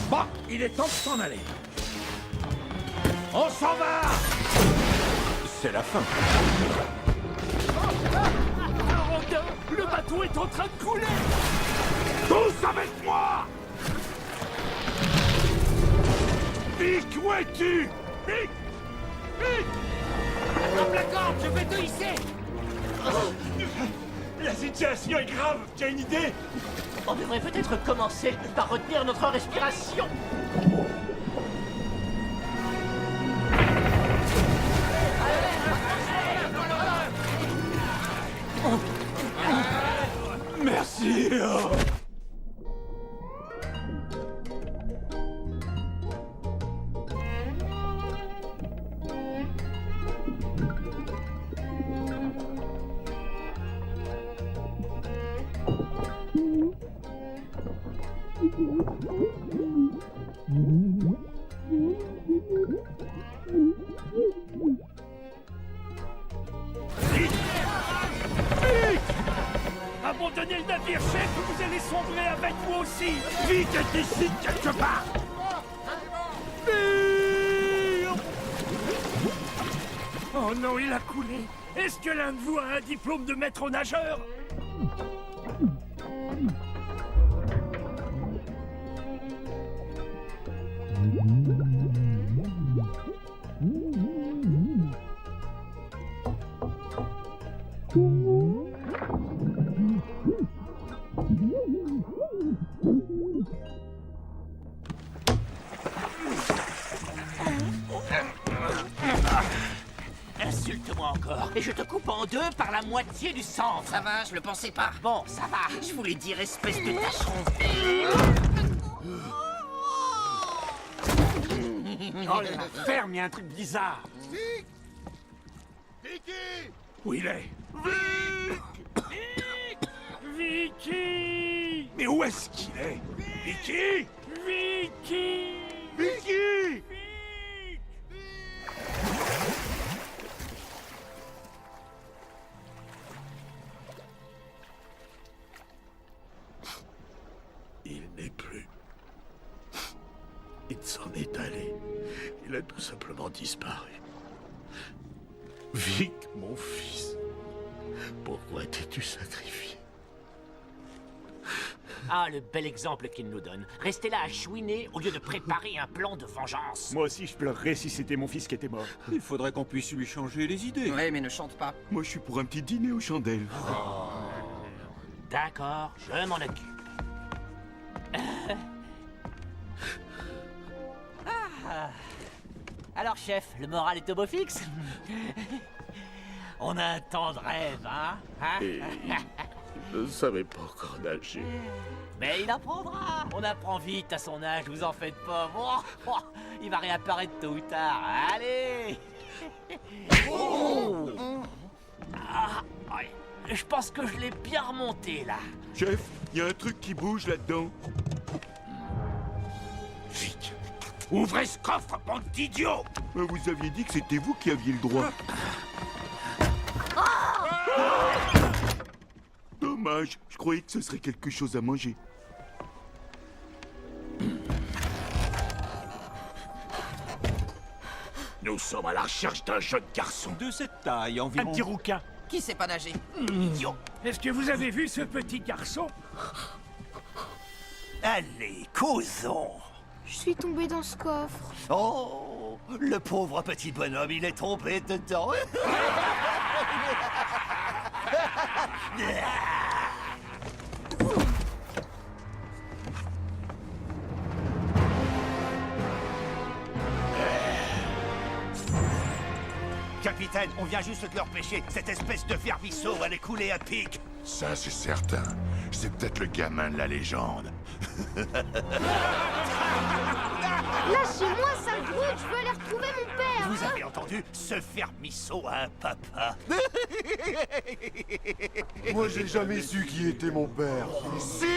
[SPEAKER 3] Bon, il est temps de s'en aller. On s'en va!
[SPEAKER 11] C'est la fin.
[SPEAKER 8] Rodin, le bateau est en train de couler!
[SPEAKER 3] Tous avec moi! Vic, où es-tu? Vic! Vic!
[SPEAKER 8] Coupe la corde, je vais te hisser!
[SPEAKER 5] La situation est grave. Tu as une idée?
[SPEAKER 6] On devrait peut-être commencer par retenir notre respiration.
[SPEAKER 5] Merci.
[SPEAKER 8] Abandonnez le navire, chef, ou vous allez sombrer avec vous aussi!
[SPEAKER 3] Vic est ici quelque part!
[SPEAKER 8] Oh non, il a coulé! Est-ce que l'un de vous a un diplôme de maître nageur?
[SPEAKER 6] Insulte-moi encore, et je te coupe en deux par la moitié du centre.
[SPEAKER 12] Ça va, je le pensais pas.
[SPEAKER 6] Bon, ça va.
[SPEAKER 12] Je voulais dire espèce de tâcheron.
[SPEAKER 3] Oh la ferme, il y a un truc bizarre!
[SPEAKER 5] Vicky!
[SPEAKER 3] Où il est?
[SPEAKER 8] Vicky!
[SPEAKER 3] Mais où est-ce qu'il est? Vicky?
[SPEAKER 8] Vicky!
[SPEAKER 3] Vicky!
[SPEAKER 4] Il n'est plus. Il s'en est allé. Il a tout simplement disparu. Vic, mon fils, pourquoi t'es-tu sacrifié?
[SPEAKER 6] Ah, le bel exemple qu'il nous donne. Rester là à chouiner au lieu de préparer un plan de vengeance.
[SPEAKER 5] Moi aussi, je pleurerais si c'était mon fils qui était mort. Il faudrait qu'on puisse lui changer les idées.
[SPEAKER 12] Ouais, mais ne chante pas.
[SPEAKER 5] Moi, je suis pour un petit dîner aux chandelles.
[SPEAKER 6] D'accord, je m'en occupe. Ah. Alors, chef, le moral est au beau fixe? On a un temps de rêve, hein?
[SPEAKER 4] Et il ne savait pas encore nager.
[SPEAKER 6] Mais il apprendra. On apprend vite à son âge, vous en faites pas. Oh, il va réapparaître tôt ou tard. Allez. Oh. Ah, ouais. Je pense que je l'ai bien remonté, là.
[SPEAKER 5] Chef, il y a un truc qui bouge là-dedans.
[SPEAKER 3] Vic, ouvrez ce coffre, bande d'idiots!
[SPEAKER 5] Vous aviez dit que c'était vous qui aviez le droit. Dommage, je croyais que ce serait quelque chose à manger.
[SPEAKER 3] Nous sommes à la recherche d'un jeune garçon.
[SPEAKER 11] De cette taille environ.
[SPEAKER 8] Un petit rouquin.
[SPEAKER 12] Qui sait pas nager?
[SPEAKER 6] Idiot.
[SPEAKER 8] Est-ce que vous avez vu ce petit garçon?
[SPEAKER 13] Allez, causons.
[SPEAKER 1] Je suis tombée dans ce coffre.
[SPEAKER 13] Oh, le pauvre petit bonhomme, il est tombé dedans. Capitaine, on vient juste de leur pêcher. Cette espèce de vermisseau, elle est coulée à pic.
[SPEAKER 14] Ça, c'est certain. C'est peut-être le gamin de la légende.
[SPEAKER 1] Lâchez-moi, sale brute, je veux aller retrouver mon père.
[SPEAKER 13] Vous avez entendu? Ce Fermisso a un papa.
[SPEAKER 14] Moi, j'ai jamais su qui était mon père.
[SPEAKER 13] Silence!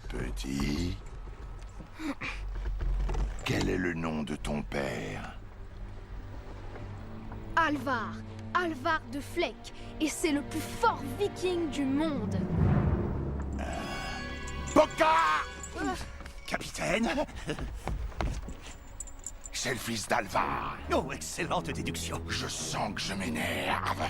[SPEAKER 14] Petit, quel est le nom de ton père?
[SPEAKER 1] Alvar. Alvar de Fleck. Et c'est le plus fort viking du monde.
[SPEAKER 14] Boka!
[SPEAKER 13] Capitaine?
[SPEAKER 14] C'est le fils d'Alvar.
[SPEAKER 13] Oh, excellente déduction.
[SPEAKER 14] Je sens que je m'énerve.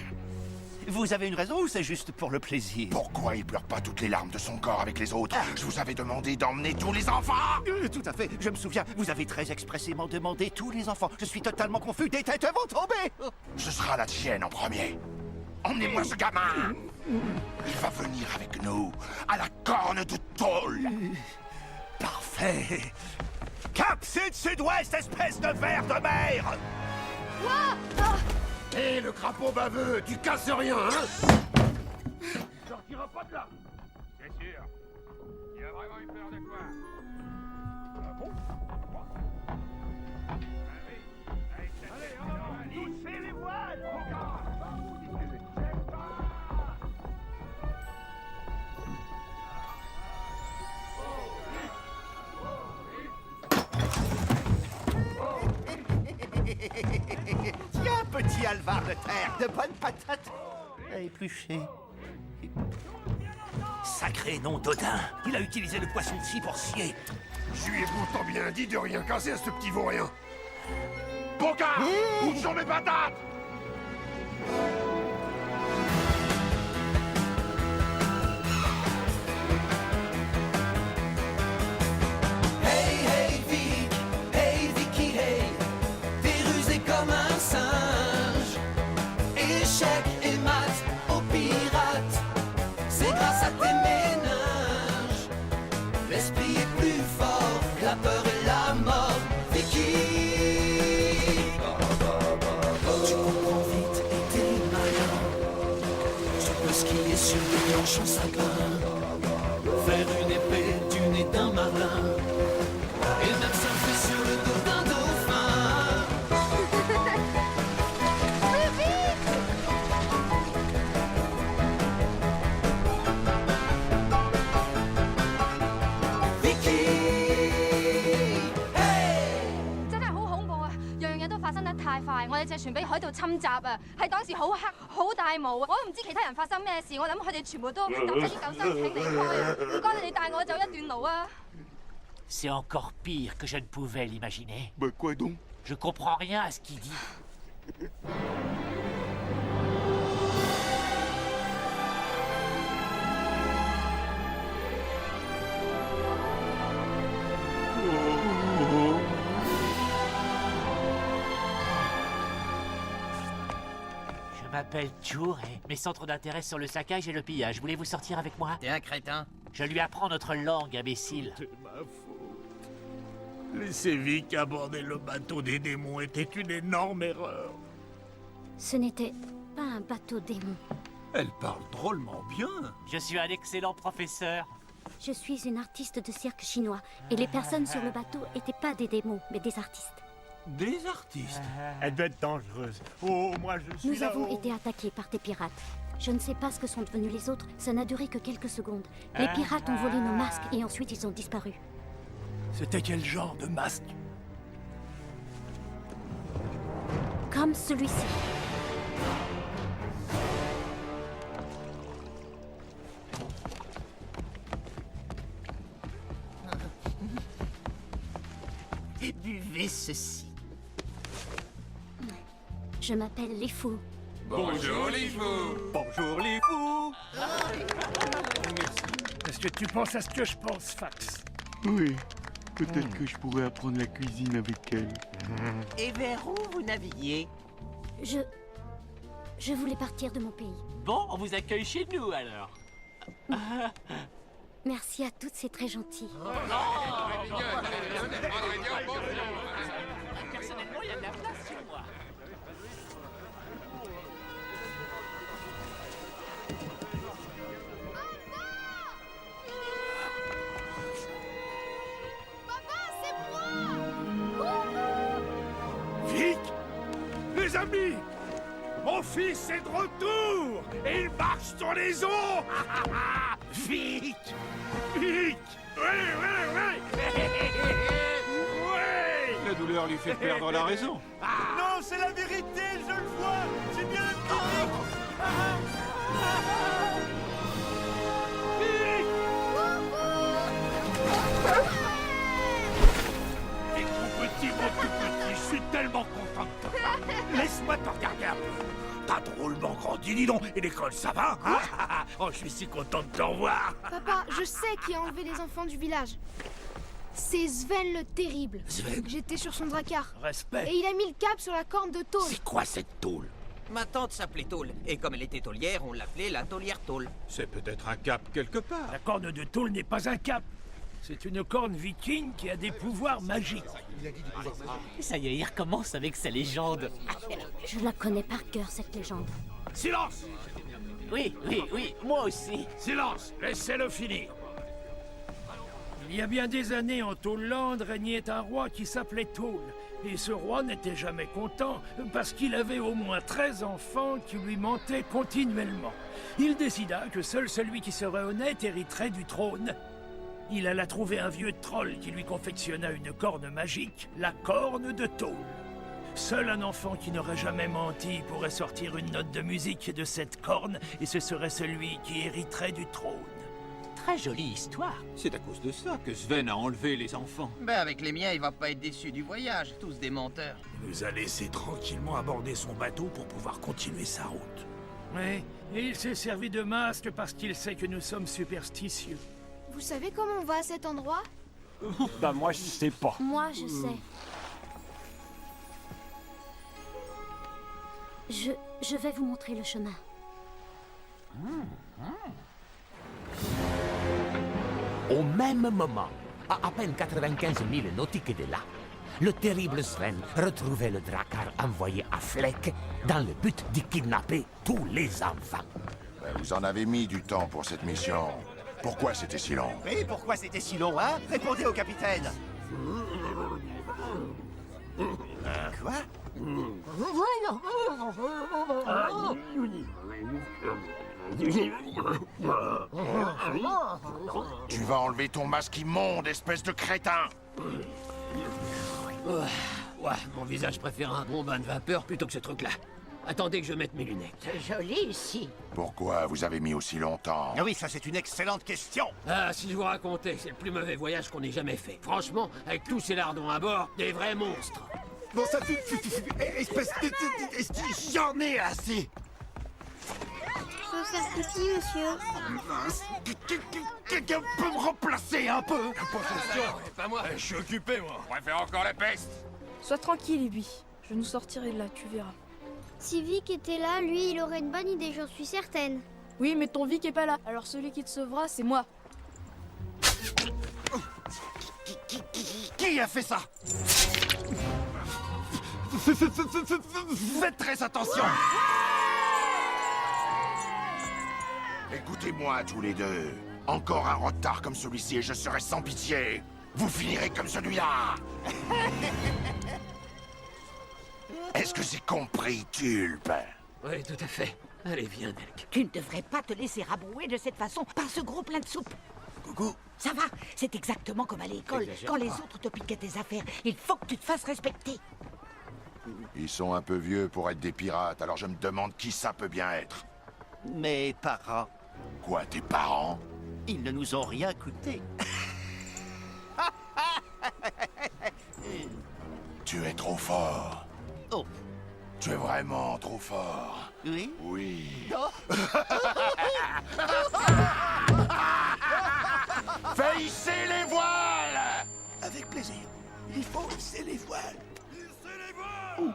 [SPEAKER 13] Vous avez une raison ou c'est juste pour le plaisir?
[SPEAKER 14] Pourquoi il pleure pas toutes les larmes de son corps avec les autres? Je vous avais demandé d'emmener tous les enfants!
[SPEAKER 13] Tout à fait, je me souviens. Vous avez très expressément demandé tous les enfants. Je suis totalement confus. Des têtes vont tomber!
[SPEAKER 14] Ce sera la tienne en premier. Emmenez-moi ce gamin! Il va venir avec nous, à la corne de tôle!
[SPEAKER 13] Parfait! Cap sud-sud-ouest, espèce de ver de mer!
[SPEAKER 14] Hé, le crapaud baveux, tu casses rien, hein?
[SPEAKER 8] Sortira pas de là. C'est sûr. Il a vraiment eu peur de quoi? Ah bon? Allez, touchez les voiles!
[SPEAKER 13] Tiens, petit Alvar de terre, de bonnes patates. Épluché. Sacré nom d'Odin. Il a utilisé le poisson de scie pour scier.
[SPEAKER 14] Je lui ai pourtant bien dit de rien casser à ce petit vaurien. Boka! Où sont mes patates?
[SPEAKER 15] Hey, hey, Vic, hey, Vicky, hey, t'es rusé comme un singe. Échec et mat aux pirates, c'est grâce à tes méninges. L'esprit est plus fort que la peur et la mort, Vicky. Tu comprends vite et t'es malin. Tu peux skier sur des planches en sapin, faire une épée du nez d'un marin, et même surfer sur le dos d'un dauphin.
[SPEAKER 1] Plus vite!
[SPEAKER 15] Vicky, hey!
[SPEAKER 16] 真係好恐怖啊！樣嘢都發生得太快，我哋隻船俾海盜侵襲啊！係當時好黑、好大霧啊！我都唔知其他人發生咩事，我諗佢哋全部都揼咗啲救生艇離開啊！唔該，你哋帶我走一段路啊！
[SPEAKER 6] C'est encore pire que je ne pouvais l'imaginer.
[SPEAKER 14] Bah quoi donc?
[SPEAKER 6] Je comprends rien à ce qu'il dit. Je m'appelle Tchour et mes centres d'intérêt sont le saccage et le pillage. Voulez-vous sortir avec moi?
[SPEAKER 12] T'es un crétin.
[SPEAKER 6] Je lui apprends notre langue, imbécile.
[SPEAKER 4] C'est ma faute. Laisser Vic aborder le bateau des démons était une énorme erreur.
[SPEAKER 2] Ce n'était pas un bateau démon.
[SPEAKER 11] Elle parle drôlement bien.
[SPEAKER 6] Je suis un excellent professeur.
[SPEAKER 2] Je suis une artiste de cirque chinois et les personnes sur le bateau n'étaient pas des démons, mais des artistes.
[SPEAKER 11] Des artistes.
[SPEAKER 8] Elle doit être dangereuse. Oh, moi je suis
[SPEAKER 2] Nous
[SPEAKER 8] là.
[SPEAKER 2] avons été attaqués par des pirates. Je ne sais pas ce que sont devenus les autres, ça n'a duré que quelques secondes. Les pirates ont volé nos masques et ensuite ils ont disparu.
[SPEAKER 11] C'était quel genre de masque?
[SPEAKER 2] Comme celui-ci.
[SPEAKER 12] Buvez ceci.
[SPEAKER 2] Je m'appelle Les Fous.
[SPEAKER 11] Bonjour les fous. Bonjour les fous.
[SPEAKER 8] Est-ce que tu penses à ce que je pense, Fax?
[SPEAKER 17] Oui, peut-être que je pourrais apprendre la cuisine avec elle.
[SPEAKER 12] Et vers où vous naviguiez?
[SPEAKER 2] Je voulais partir de mon pays.
[SPEAKER 6] Bon, on vous accueille chez nous alors.
[SPEAKER 2] Merci à toutes, c'est très gentil.
[SPEAKER 6] Personnellement, il y a de la place chez moi.
[SPEAKER 8] fils est de retour et il marche sur les eaux. Vite, vite. Ouais.
[SPEAKER 11] La douleur lui fait perdre la raison.
[SPEAKER 8] Non, c'est la vérité, je le vois. C'est bien mon tout petit, je suis tellement content de te voir. Laisse-moi te regarder un peu. T'as drôlement grandi, dis donc. Et l'école, ça va, hein? Oh, je suis si content de te revoir.
[SPEAKER 1] Papa, je sais qui a enlevé les enfants du village. C'est Sven le Terrible.
[SPEAKER 4] Sven?
[SPEAKER 1] J'étais sur son drakkar.
[SPEAKER 8] Respect.
[SPEAKER 1] Et il a mis le cap sur la corne de tôle.
[SPEAKER 4] C'est quoi cette tôle?
[SPEAKER 7] Ma tante s'appelait Tôle, et comme elle était taulière, on l'appelait la taulière Tôle.
[SPEAKER 11] C'est peut-être un cap quelque part.
[SPEAKER 8] La corne de tôle n'est pas un cap. C'est une corne viking qui a des pouvoirs magiques.
[SPEAKER 6] Ça y est, il recommence avec sa légende.
[SPEAKER 2] Je la connais par cœur, cette légende.
[SPEAKER 8] Silence!
[SPEAKER 6] Oui, moi aussi.
[SPEAKER 8] Silence! Laissez-le finir. Il y a bien des années, en Tôleland régnait un roi qui s'appelait Tôle. Et ce roi n'était jamais content, parce qu'il avait au moins 13 enfants qui lui mentaient continuellement. Il décida que seul celui qui serait honnête hériterait du trône. Il alla trouver un vieux troll qui lui confectionna une corne magique, la corne de tôle. Seul un enfant qui n'aurait jamais menti pourrait sortir une note de musique de cette corne, et ce serait celui qui hériterait du trône.
[SPEAKER 6] Très jolie histoire.
[SPEAKER 11] C'est à cause de ça que Sven a enlevé les enfants.
[SPEAKER 7] Ben avec les miens, il va pas être déçu du voyage, tous des menteurs.
[SPEAKER 4] Il nous a laissé tranquillement aborder son bateau pour pouvoir continuer sa route.
[SPEAKER 8] Oui, et il s'est servi de masque parce qu'il sait que nous sommes superstitieux.
[SPEAKER 1] Vous savez comment on va à cet endroit?
[SPEAKER 17] Bah moi je sais pas.
[SPEAKER 2] Moi, je sais. Je vais vous montrer le chemin.
[SPEAKER 3] Au même moment, à peine 95 000 nautiques de là, le terrible Sven retrouvait le drakkar envoyé à Fleck dans le but d'y kidnapper tous les enfants.
[SPEAKER 14] Vous en avez mis du temps pour cette mission. Pourquoi c'était si long?
[SPEAKER 13] Oui, pourquoi c'était si long, hein? Répondez au capitaine. Quoi?
[SPEAKER 14] Tu vas enlever ton masque immonde, espèce de crétin!
[SPEAKER 18] Ouais, mon visage préfère un bon bain de vapeur plutôt que ce truc-là. Attendez que je mette mes lunettes.
[SPEAKER 12] C'est joli ici.
[SPEAKER 14] Pourquoi vous avez mis aussi longtemps?
[SPEAKER 13] Ah oui, ça c'est une excellente question.
[SPEAKER 18] Ah, si je vous racontais, c'est le plus mauvais voyage qu'on ait jamais fait. Franchement, avec tous ces lardons à bord, des vrais monstres.
[SPEAKER 13] Bon, ça fait... espèce de... J'en ai assez.
[SPEAKER 2] Je peux faire pipi, monsieur?
[SPEAKER 13] Quelqu'un peut me remplacer un peu?
[SPEAKER 11] Pas moi. Je suis occupé, moi.
[SPEAKER 14] On va faire encore la peste.
[SPEAKER 19] Sois tranquille, Ibi. Je nous sortirai de là, tu verras.
[SPEAKER 2] Si Vic était là, lui, il aurait une bonne idée, j'en suis certaine.
[SPEAKER 19] Oui, mais ton Vic est pas là. Alors celui qui te sauvera, c'est moi.
[SPEAKER 13] Qui a fait ça? Faites très attention.
[SPEAKER 14] Écoutez-moi tous les deux. Encore un retard comme celui-ci et je serai sans pitié. Vous finirez comme celui-là. Est-ce que c'est compris, Tulpe?
[SPEAKER 18] Oui, tout à fait. Allez, viens, Nelk.
[SPEAKER 12] Tu ne devrais pas te laisser rabrouer de cette façon par ce gros plein de soupe.
[SPEAKER 13] Coucou.
[SPEAKER 12] Ça va, c'est exactement comme à l'école. Quand les autres te piquaient tes affaires, il faut que tu te fasses respecter.
[SPEAKER 14] Ils sont un peu vieux pour être des pirates, alors je me demande qui ça peut bien être.
[SPEAKER 13] Mes parents.
[SPEAKER 14] Quoi, tes parents?
[SPEAKER 13] Ils ne nous ont rien coûté.
[SPEAKER 14] Tu es trop fort.
[SPEAKER 13] Oh.
[SPEAKER 14] Tu es vraiment trop fort.
[SPEAKER 13] Oui?
[SPEAKER 14] Oui. Fais hisser les voiles!
[SPEAKER 13] Avec plaisir. Il faut hisser les voiles.
[SPEAKER 8] Hissez les voiles!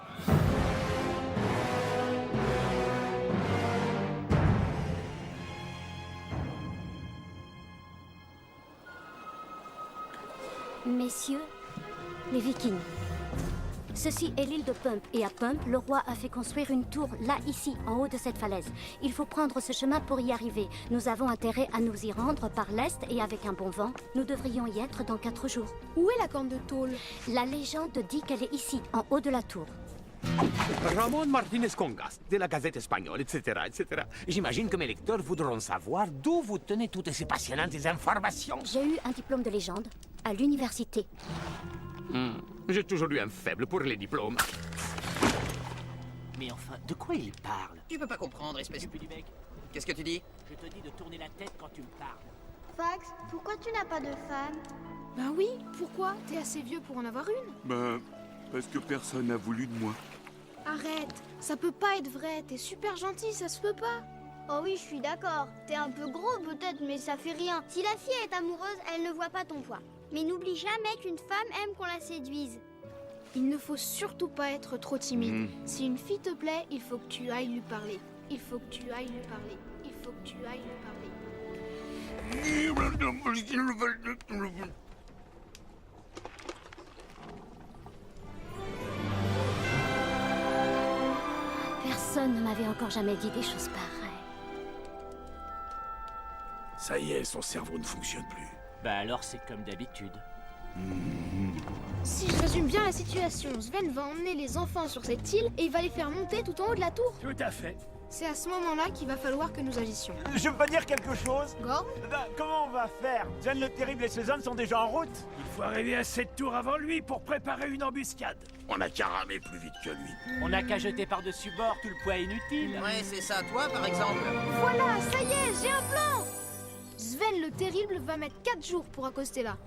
[SPEAKER 2] Messieurs, les Vikings. Ceci est l'île de Pump, et à Pump, le roi a fait construire une tour là, ici, en haut de cette falaise. Il faut prendre ce chemin pour y arriver. Nous avons intérêt à nous y rendre par l'est, et avec un bon vent, nous devrions y être dans 4 jours.
[SPEAKER 1] Où est la corne de tôle?
[SPEAKER 2] La légende dit qu'elle est ici, en haut de la tour.
[SPEAKER 3] Ramon Martinez Congas, de la Gazette espagnole, etc., etc. J'imagine que mes lecteurs voudront savoir d'où vous tenez toutes ces passionnantes informations.
[SPEAKER 2] J'ai eu un diplôme de légende à l'université.
[SPEAKER 3] J'ai toujours eu un faible pour les diplômes.
[SPEAKER 6] Mais enfin, de quoi il parle?
[SPEAKER 7] Tu peux pas comprendre, espèce
[SPEAKER 6] du mec.
[SPEAKER 7] Qu'est-ce que tu dis?
[SPEAKER 6] Je te dis de tourner la tête quand tu me parles.
[SPEAKER 1] Fax, pourquoi tu n'as pas de femme? Bah oui, pourquoi? T'es assez vieux pour en avoir une?
[SPEAKER 17] Bah, parce que personne n'a voulu de moi.
[SPEAKER 1] Arrête, ça peut pas être vrai, t'es super gentil, ça se peut pas.
[SPEAKER 20] Oh oui, je suis d'accord. T'es un peu gros peut-être, mais ça fait rien. Si la fille est amoureuse, elle ne voit pas ton poids. Mais n'oublie jamais qu'une femme aime qu'on la séduise.
[SPEAKER 1] Il ne faut surtout pas être trop timide. Si une fille te plaît, il faut que tu ailles lui parler. Il faut que tu ailles lui parler. Il faut que tu ailles lui parler.
[SPEAKER 2] Personne ne m'avait encore jamais dit des choses pareilles.
[SPEAKER 4] Ça y est, son cerveau ne fonctionne plus.
[SPEAKER 6] Bah alors c'est comme d'habitude.
[SPEAKER 1] Si je résume bien la situation, Sven va emmener les enfants sur cette île et il va les faire monter tout en haut de la tour.
[SPEAKER 8] Tout à fait.
[SPEAKER 1] C'est à ce moment-là qu'il va falloir que nous agissions.
[SPEAKER 21] Je peux pas dire quelque chose?
[SPEAKER 1] Gorm?
[SPEAKER 21] Comment on va faire? Sven le Terrible et ses hommes sont déjà en route.
[SPEAKER 8] Il faut arriver à cette tour avant lui pour préparer une embuscade.
[SPEAKER 4] On n'a qu'à ramer plus vite que lui.
[SPEAKER 6] On n'a qu'à jeter par-dessus bord tout le poids inutile.
[SPEAKER 7] Ouais, c'est ça, toi par exemple.
[SPEAKER 1] Voilà, ça y est, j'ai un plan! Sven le Terrible va mettre 4 jours pour accoster là.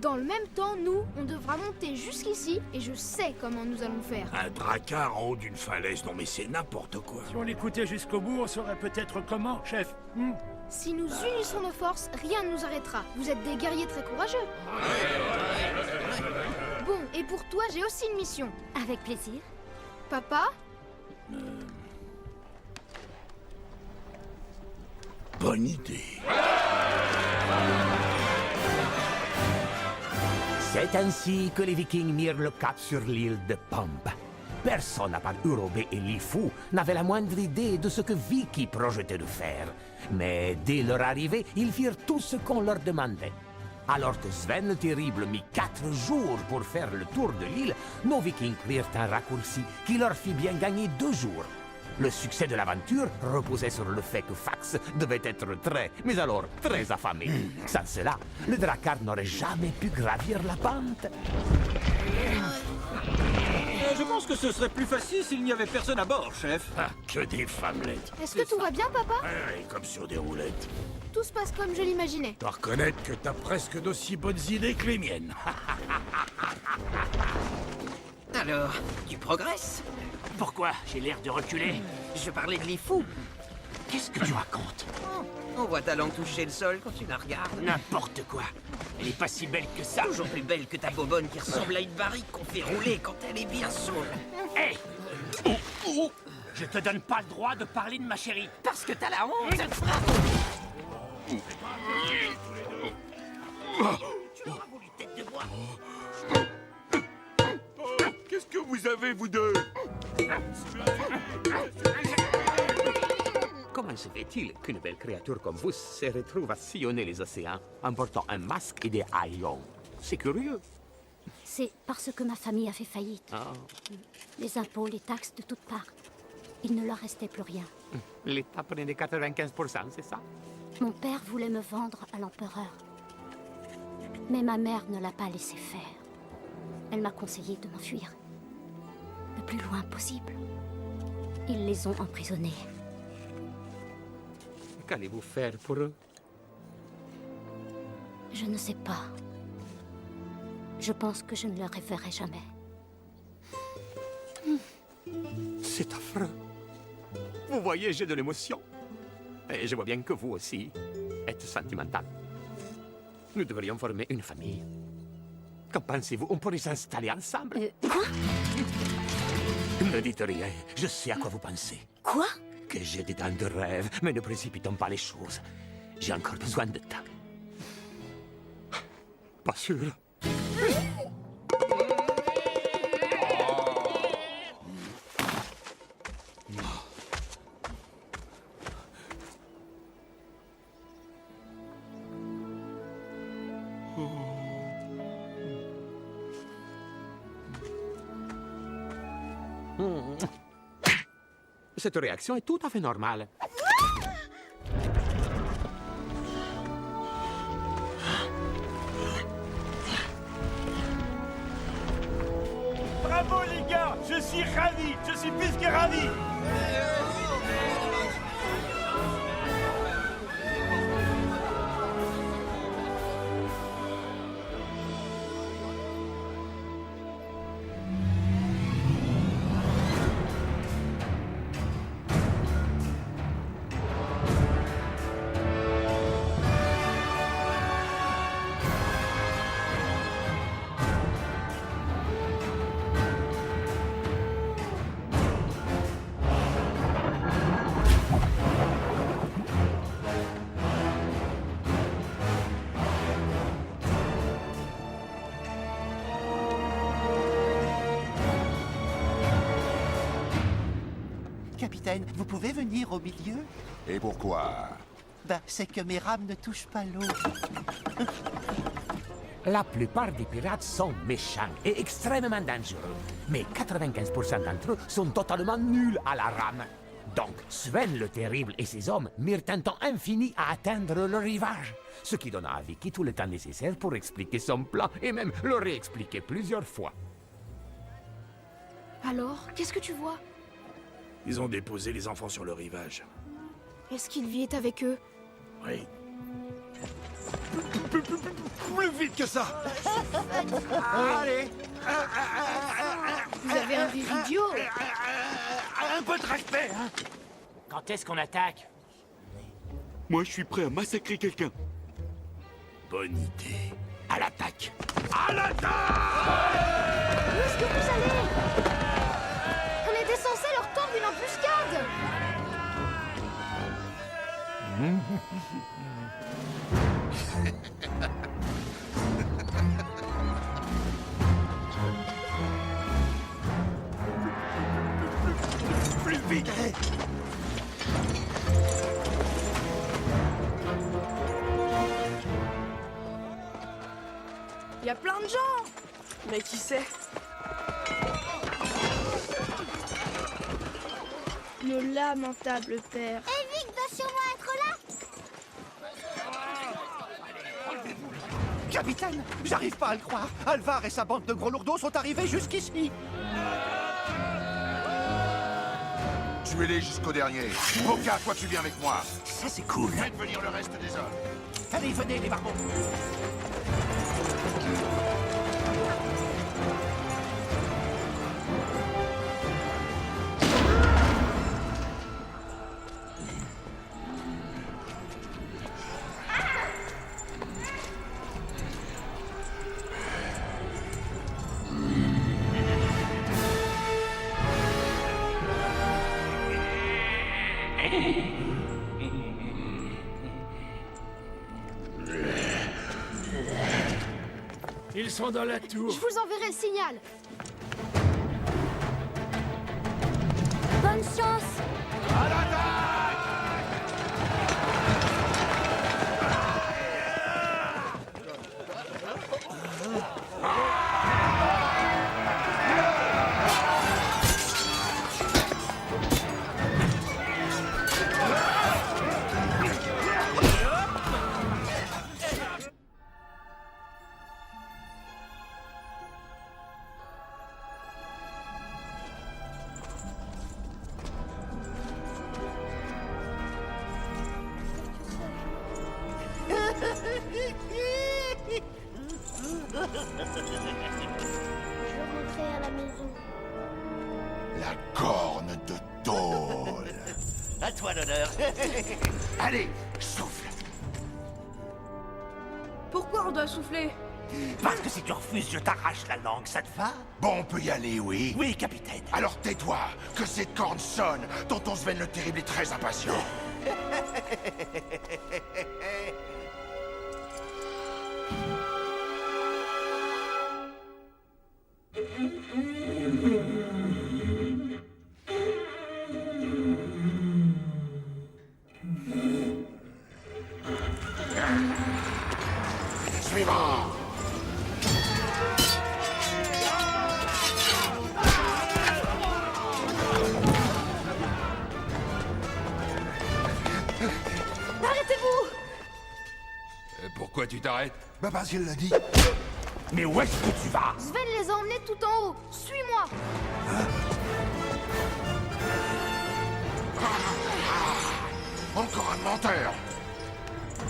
[SPEAKER 1] Dans le même temps, nous, on devra monter jusqu'ici et je sais comment nous allons faire.
[SPEAKER 4] Un dracard en haut d'une falaise, non mais c'est n'importe quoi.
[SPEAKER 8] Si on l'écoutait jusqu'au bout, on saurait peut-être comment, chef.
[SPEAKER 1] Si nous unissons nos forces, rien ne nous arrêtera. Vous êtes des guerriers très courageux. Bon, et pour toi, j'ai aussi une mission.
[SPEAKER 2] Avec plaisir.
[SPEAKER 1] Papa?
[SPEAKER 4] Bonne idée.
[SPEAKER 3] C'est ainsi que les Vikings mirent le cap sur l'île de Pump. Personne, à part Urobe et Lifu, n'avait la moindre idée de ce que Vicky projetait de faire. Mais dès leur arrivée, ils firent tout ce qu'on leur demandait. Alors que Sven le Terrible mit 4 jours pour faire le tour de l'île, nos Vikings prirent un raccourci qui leur fit bien gagner 2 jours. Le succès de l'aventure reposait sur le fait que Fax devait être très, mais alors très affamé. Sans cela, le Drakkar n'aurait jamais pu gravir la pente.
[SPEAKER 11] Je pense que ce serait plus facile s'il n'y avait personne à bord, chef.
[SPEAKER 4] Ah, que des femmelettes.
[SPEAKER 1] Est-ce que tout va bien, papa?
[SPEAKER 4] Ouais, comme sur des roulettes.
[SPEAKER 1] Tout se passe comme je l'imaginais.
[SPEAKER 4] Je dois reconnaître que t'as presque d'aussi bonnes idées que les miennes.
[SPEAKER 7] Alors, tu progresses?
[SPEAKER 6] Pourquoi? J'ai l'air de reculer.
[SPEAKER 7] Je parlais de Lifu.
[SPEAKER 6] Qu'est-ce que tu racontes?
[SPEAKER 7] On voit ta langue toucher le sol quand tu la regardes.
[SPEAKER 6] N'importe quoi. Elle est pas si belle que ça.
[SPEAKER 7] Toujours plus belle que ta bobonne qui ressemble à une barrique qu'on fait rouler quand elle est bien saoule.
[SPEAKER 6] Hé! Je te donne pas le droit de parler de ma chérie.
[SPEAKER 7] Parce que t'as la honte.
[SPEAKER 6] Tu auras voulu tête de bois.
[SPEAKER 17] Qu'est-ce que vous avez, vous deux?
[SPEAKER 3] Comment se fait-il qu'une belle créature comme vous se retrouve à sillonner les océans en portant un masque et des haillons? C'est curieux.
[SPEAKER 2] C'est parce que ma famille a fait faillite. Les impôts, les taxes de toutes parts. Il ne leur restait plus rien.
[SPEAKER 3] L'État prenait 95%, c'est ça?
[SPEAKER 2] Mon père voulait me vendre à l'empereur. Mais ma mère ne l'a pas laissé faire. Elle m'a conseillé de m'enfuir. Le plus loin possible. Ils les ont emprisonnés.
[SPEAKER 3] Qu'allez-vous faire pour eux?
[SPEAKER 2] Je ne sais pas. Je pense que je ne le reverrai jamais.
[SPEAKER 3] C'est affreux. Vous voyez, j'ai de l'émotion. Et je vois bien que vous aussi êtes sentimental. Nous devrions former une famille. Qu'en pensez-vous? On pourrait s'installer ensemble.
[SPEAKER 2] Quoi?
[SPEAKER 3] Ne dites rien. Je sais à quoi vous pensez.
[SPEAKER 2] Quoi?
[SPEAKER 3] Que j'ai des dents de rêve, mais ne précipitons pas les choses. J'ai encore besoin de temps. Pas sûr. Cette réaction est tout à fait normale.
[SPEAKER 21] Bravo les gars, je suis ravi, je suis plus que ravi.
[SPEAKER 13] Capitaine, vous pouvez venir au milieu?
[SPEAKER 14] Et pourquoi?
[SPEAKER 13] C'est que mes rames ne touchent pas l'eau.
[SPEAKER 3] La plupart des pirates sont méchants et extrêmement dangereux. Mais 95% d'entre eux sont totalement nuls à la rame. Donc, Sven le Terrible et ses hommes mirent un temps infini à atteindre le rivage. Ce qui donna à Vicky tout le temps nécessaire pour expliquer son plan et même le réexpliquer plusieurs fois.
[SPEAKER 1] Alors, qu'est-ce que tu vois?
[SPEAKER 4] Ils ont déposé les enfants sur le rivage.
[SPEAKER 1] Est-ce qu'Ilvi est avec eux?
[SPEAKER 4] Oui.
[SPEAKER 5] Plus vite que ça.
[SPEAKER 4] Allez.
[SPEAKER 1] Vous avez un rire idiot.
[SPEAKER 5] Un peu de respect, hein.
[SPEAKER 6] Quand est-ce qu'on attaque?
[SPEAKER 17] Moi, je suis prêt à massacrer quelqu'un.
[SPEAKER 4] Bonne idée. À l'attaque.
[SPEAKER 5] À l'attaque!
[SPEAKER 1] Où est-ce que vous allez? On était censé leur tendre une embuscade.
[SPEAKER 5] Plus vite.
[SPEAKER 19] Il y a plein de gens. Mais qui c'est?
[SPEAKER 20] Le lamentable père. Vic doit sûrement être là.
[SPEAKER 13] Capitaine, j'arrive pas à le croire. Alvar et sa bande de gros lourdeaux sont arrivés jusqu'ici.
[SPEAKER 14] Tuez-les jusqu'au dernier. Boca, toi tu viens avec moi.
[SPEAKER 3] Ça c'est cool.
[SPEAKER 14] Faites venir le reste des hommes.
[SPEAKER 13] Allez, venez les barbons.
[SPEAKER 8] Ils sont dans la tour.
[SPEAKER 1] Je vous enverrai le signal.
[SPEAKER 2] Bonne chance!
[SPEAKER 5] À l'attaque!
[SPEAKER 20] Je veux rentrer à la maison.
[SPEAKER 14] La corne de tôle.
[SPEAKER 13] À toi l'honneur.
[SPEAKER 14] Allez, souffle.
[SPEAKER 19] Pourquoi on doit souffler?
[SPEAKER 3] Parce que si tu refuses, je t'arrache la langue, ça te va?
[SPEAKER 14] Bon, on peut y aller, oui?
[SPEAKER 3] Oui, capitaine.
[SPEAKER 14] Alors tais-toi, que cette corne sonne. Tonton Sven le Terrible est très impatient. Suivant.
[SPEAKER 19] Arrêtez-vous!
[SPEAKER 14] Pourquoi tu t'arrêtes?
[SPEAKER 13] Bah parce qu'il l'a dit.
[SPEAKER 3] Mais où est-ce que tu vas?
[SPEAKER 1] Sven les a emmenés tout en haut. Suis-moi.
[SPEAKER 14] Encore un menteur!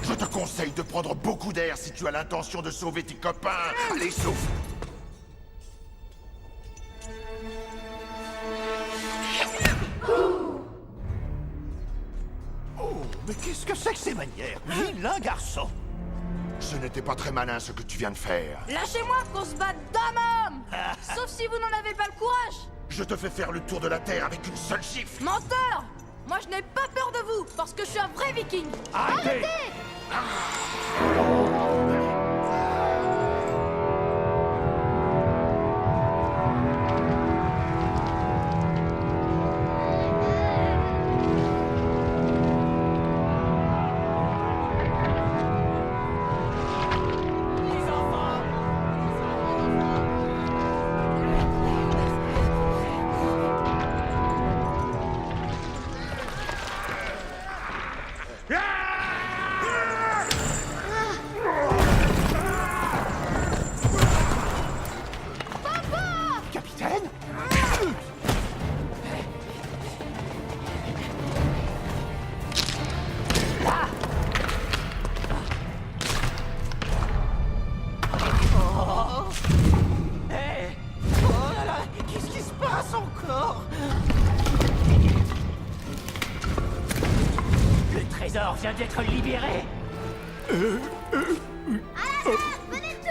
[SPEAKER 14] Je te conseille de prendre beaucoup d'air si tu as l'intention de sauver tes copains. Allez, souffle!
[SPEAKER 13] Oh, mais qu'est-ce que c'est que ces manières? Vilain garçon!
[SPEAKER 14] Ce n'était pas très malin ce que tu viens de faire.
[SPEAKER 19] Lâchez-moi qu'on se batte d'homme à homme! Sauf si vous n'en avez pas le courage!
[SPEAKER 14] Je te fais faire le tour de la Terre avec une seule gifle.
[SPEAKER 19] Menteur! Moi je n'ai pas peur de vous, parce que je suis un vrai viking!
[SPEAKER 3] Arrêtez!
[SPEAKER 13] Capitaine?
[SPEAKER 7] Oh! Hé! Oh là là! Qu'est-ce qui se passe encore?
[SPEAKER 6] Le trésor vient d'être libéré.
[SPEAKER 20] Venez tous!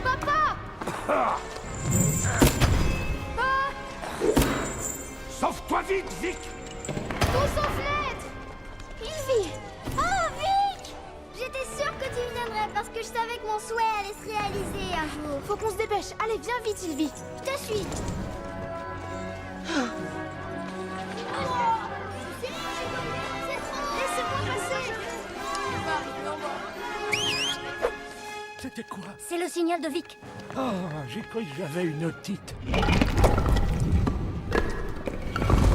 [SPEAKER 20] Papa!
[SPEAKER 3] Sauve-toi vite, Vic!
[SPEAKER 20] Tous aux fenêtres! Ivy! Oh, Vic! J'étais sûre que tu viendrais parce que je savais que mon souhait allait se réaliser un jour.
[SPEAKER 1] Faut qu'on se dépêche. Allez, viens vite, Sylvie.
[SPEAKER 20] Je te suis. Laissez-moi passer.
[SPEAKER 3] C'était quoi?
[SPEAKER 2] C'est le signal de Vic.
[SPEAKER 3] Oh, j'ai cru que j'avais une otite.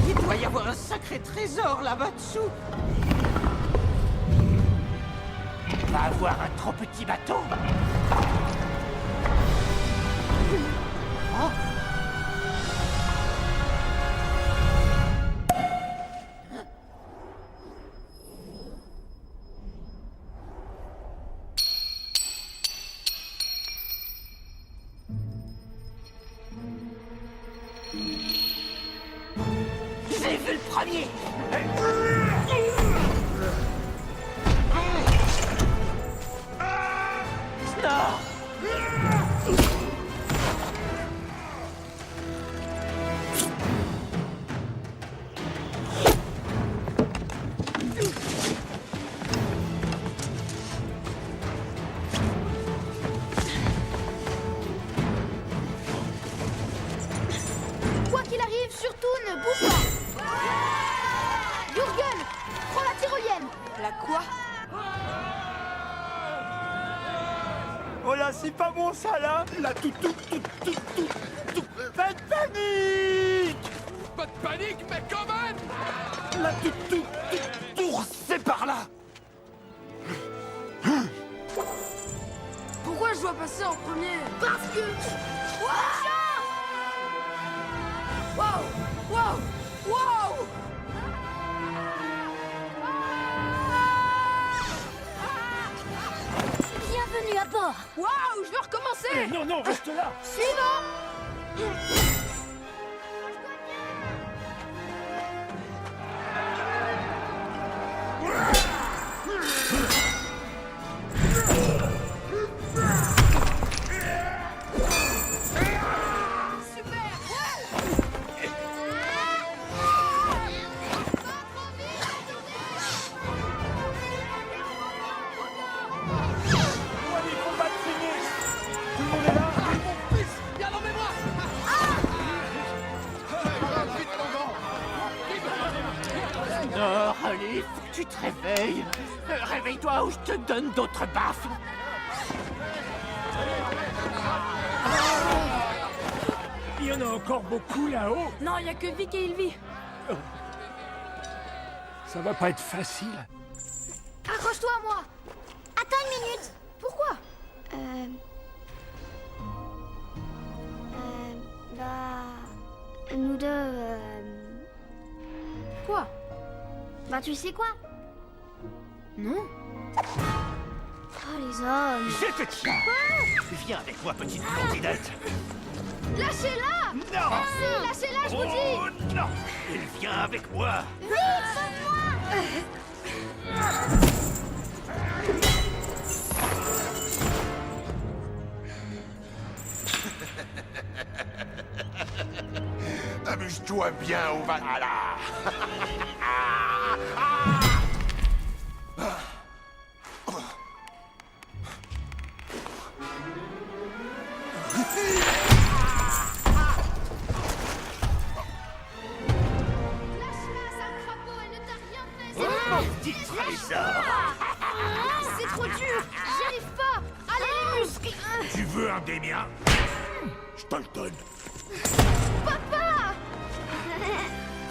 [SPEAKER 7] Il doit y avoir un sacré trésor là-bas dessous.
[SPEAKER 6] On va avoir un trop petit bateau. Oh. J'ai vu le premier. Snor!
[SPEAKER 1] Quoi qu'il arrive, surtout ne bouge pas. Jürgen, prends la tyrolienne.
[SPEAKER 19] La quoi?
[SPEAKER 21] Oh là, c'est pas bon ça là! Là, tout. Pas de panique!
[SPEAKER 14] Pas de panique, mais quand même!
[SPEAKER 21] Là, tout, c'est par là!
[SPEAKER 19] Pourquoi je dois passer en premier?
[SPEAKER 20] Parce que...
[SPEAKER 19] Wow! Wow! Wow!
[SPEAKER 2] Bienvenue à bord.
[SPEAKER 19] Waouh! Je veux recommencer!
[SPEAKER 3] Non, reste là!
[SPEAKER 1] Suivant.
[SPEAKER 21] Allez, combat fini! Tout le monde est là?
[SPEAKER 7] Viens dans mes bras!
[SPEAKER 6] Snor, allez, faut que tu te réveilles. Réveille-toi ou je te donne d'autres baffes.
[SPEAKER 8] Il y en a encore beaucoup là-haut.
[SPEAKER 19] Non, il y a que Vic et Ilvi.
[SPEAKER 8] Ça va pas être facile.
[SPEAKER 1] Accroche-toi à moi.
[SPEAKER 20] Attends une minute.
[SPEAKER 1] Pourquoi?
[SPEAKER 20] Nous deux,
[SPEAKER 1] Quoi?
[SPEAKER 20] Bah tu sais quoi?
[SPEAKER 1] Non.
[SPEAKER 20] Oh les hommes.
[SPEAKER 13] Je te tiens. Viens avec moi, petite blondinette.
[SPEAKER 1] Lâchez-la!
[SPEAKER 13] Non!
[SPEAKER 1] Merci, lâchez-la, je vous dis!
[SPEAKER 13] Oh non! Il vient avec moi.
[SPEAKER 20] Vite, sauve-moi!
[SPEAKER 14] Amuse-toi bien au Valhalla.
[SPEAKER 13] Petit trésor.
[SPEAKER 1] C'est trop dur! J'y arrive pas! Allez, les muscles!
[SPEAKER 4] Tu veux un des miens? Je te le donne.
[SPEAKER 1] Papa!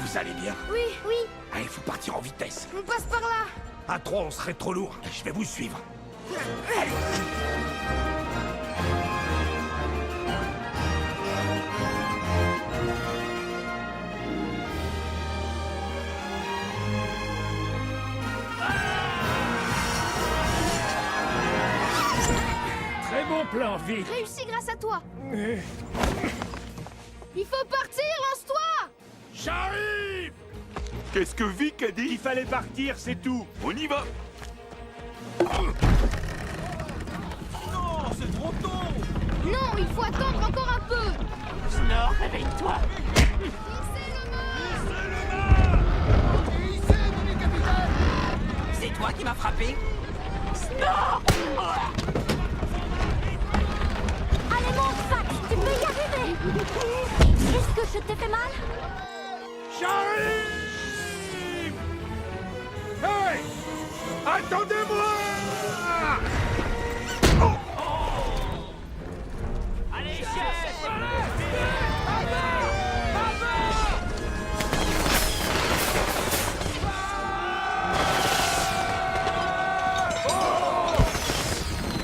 [SPEAKER 4] Vous allez bien?
[SPEAKER 1] Oui, oui,
[SPEAKER 4] Allez, il faut partir en vitesse.
[SPEAKER 1] on passe par là!
[SPEAKER 4] À 3, on serait trop lourd. Je vais vous suivre. Allez.
[SPEAKER 8] Très bon plan, Vic.
[SPEAKER 1] Réussi grâce à toi! Il faut partir, lance-toi!
[SPEAKER 8] J'arrive!
[SPEAKER 21] Qu'est-ce que Vic a dit? Il fallait partir, c'est tout. On y va.
[SPEAKER 11] Non, c'est trop tôt.
[SPEAKER 1] Non, il faut attendre encore un peu!
[SPEAKER 6] Snor, réveille-toi.
[SPEAKER 7] C'est toi qui m'as frappé?
[SPEAKER 6] Snor!
[SPEAKER 2] Allez, monte, Fax, tu peux y arriver. Est-ce que je t'ai fait mal?
[SPEAKER 8] J'arrive! Hey! Attendez-moi!
[SPEAKER 6] Allez, chef!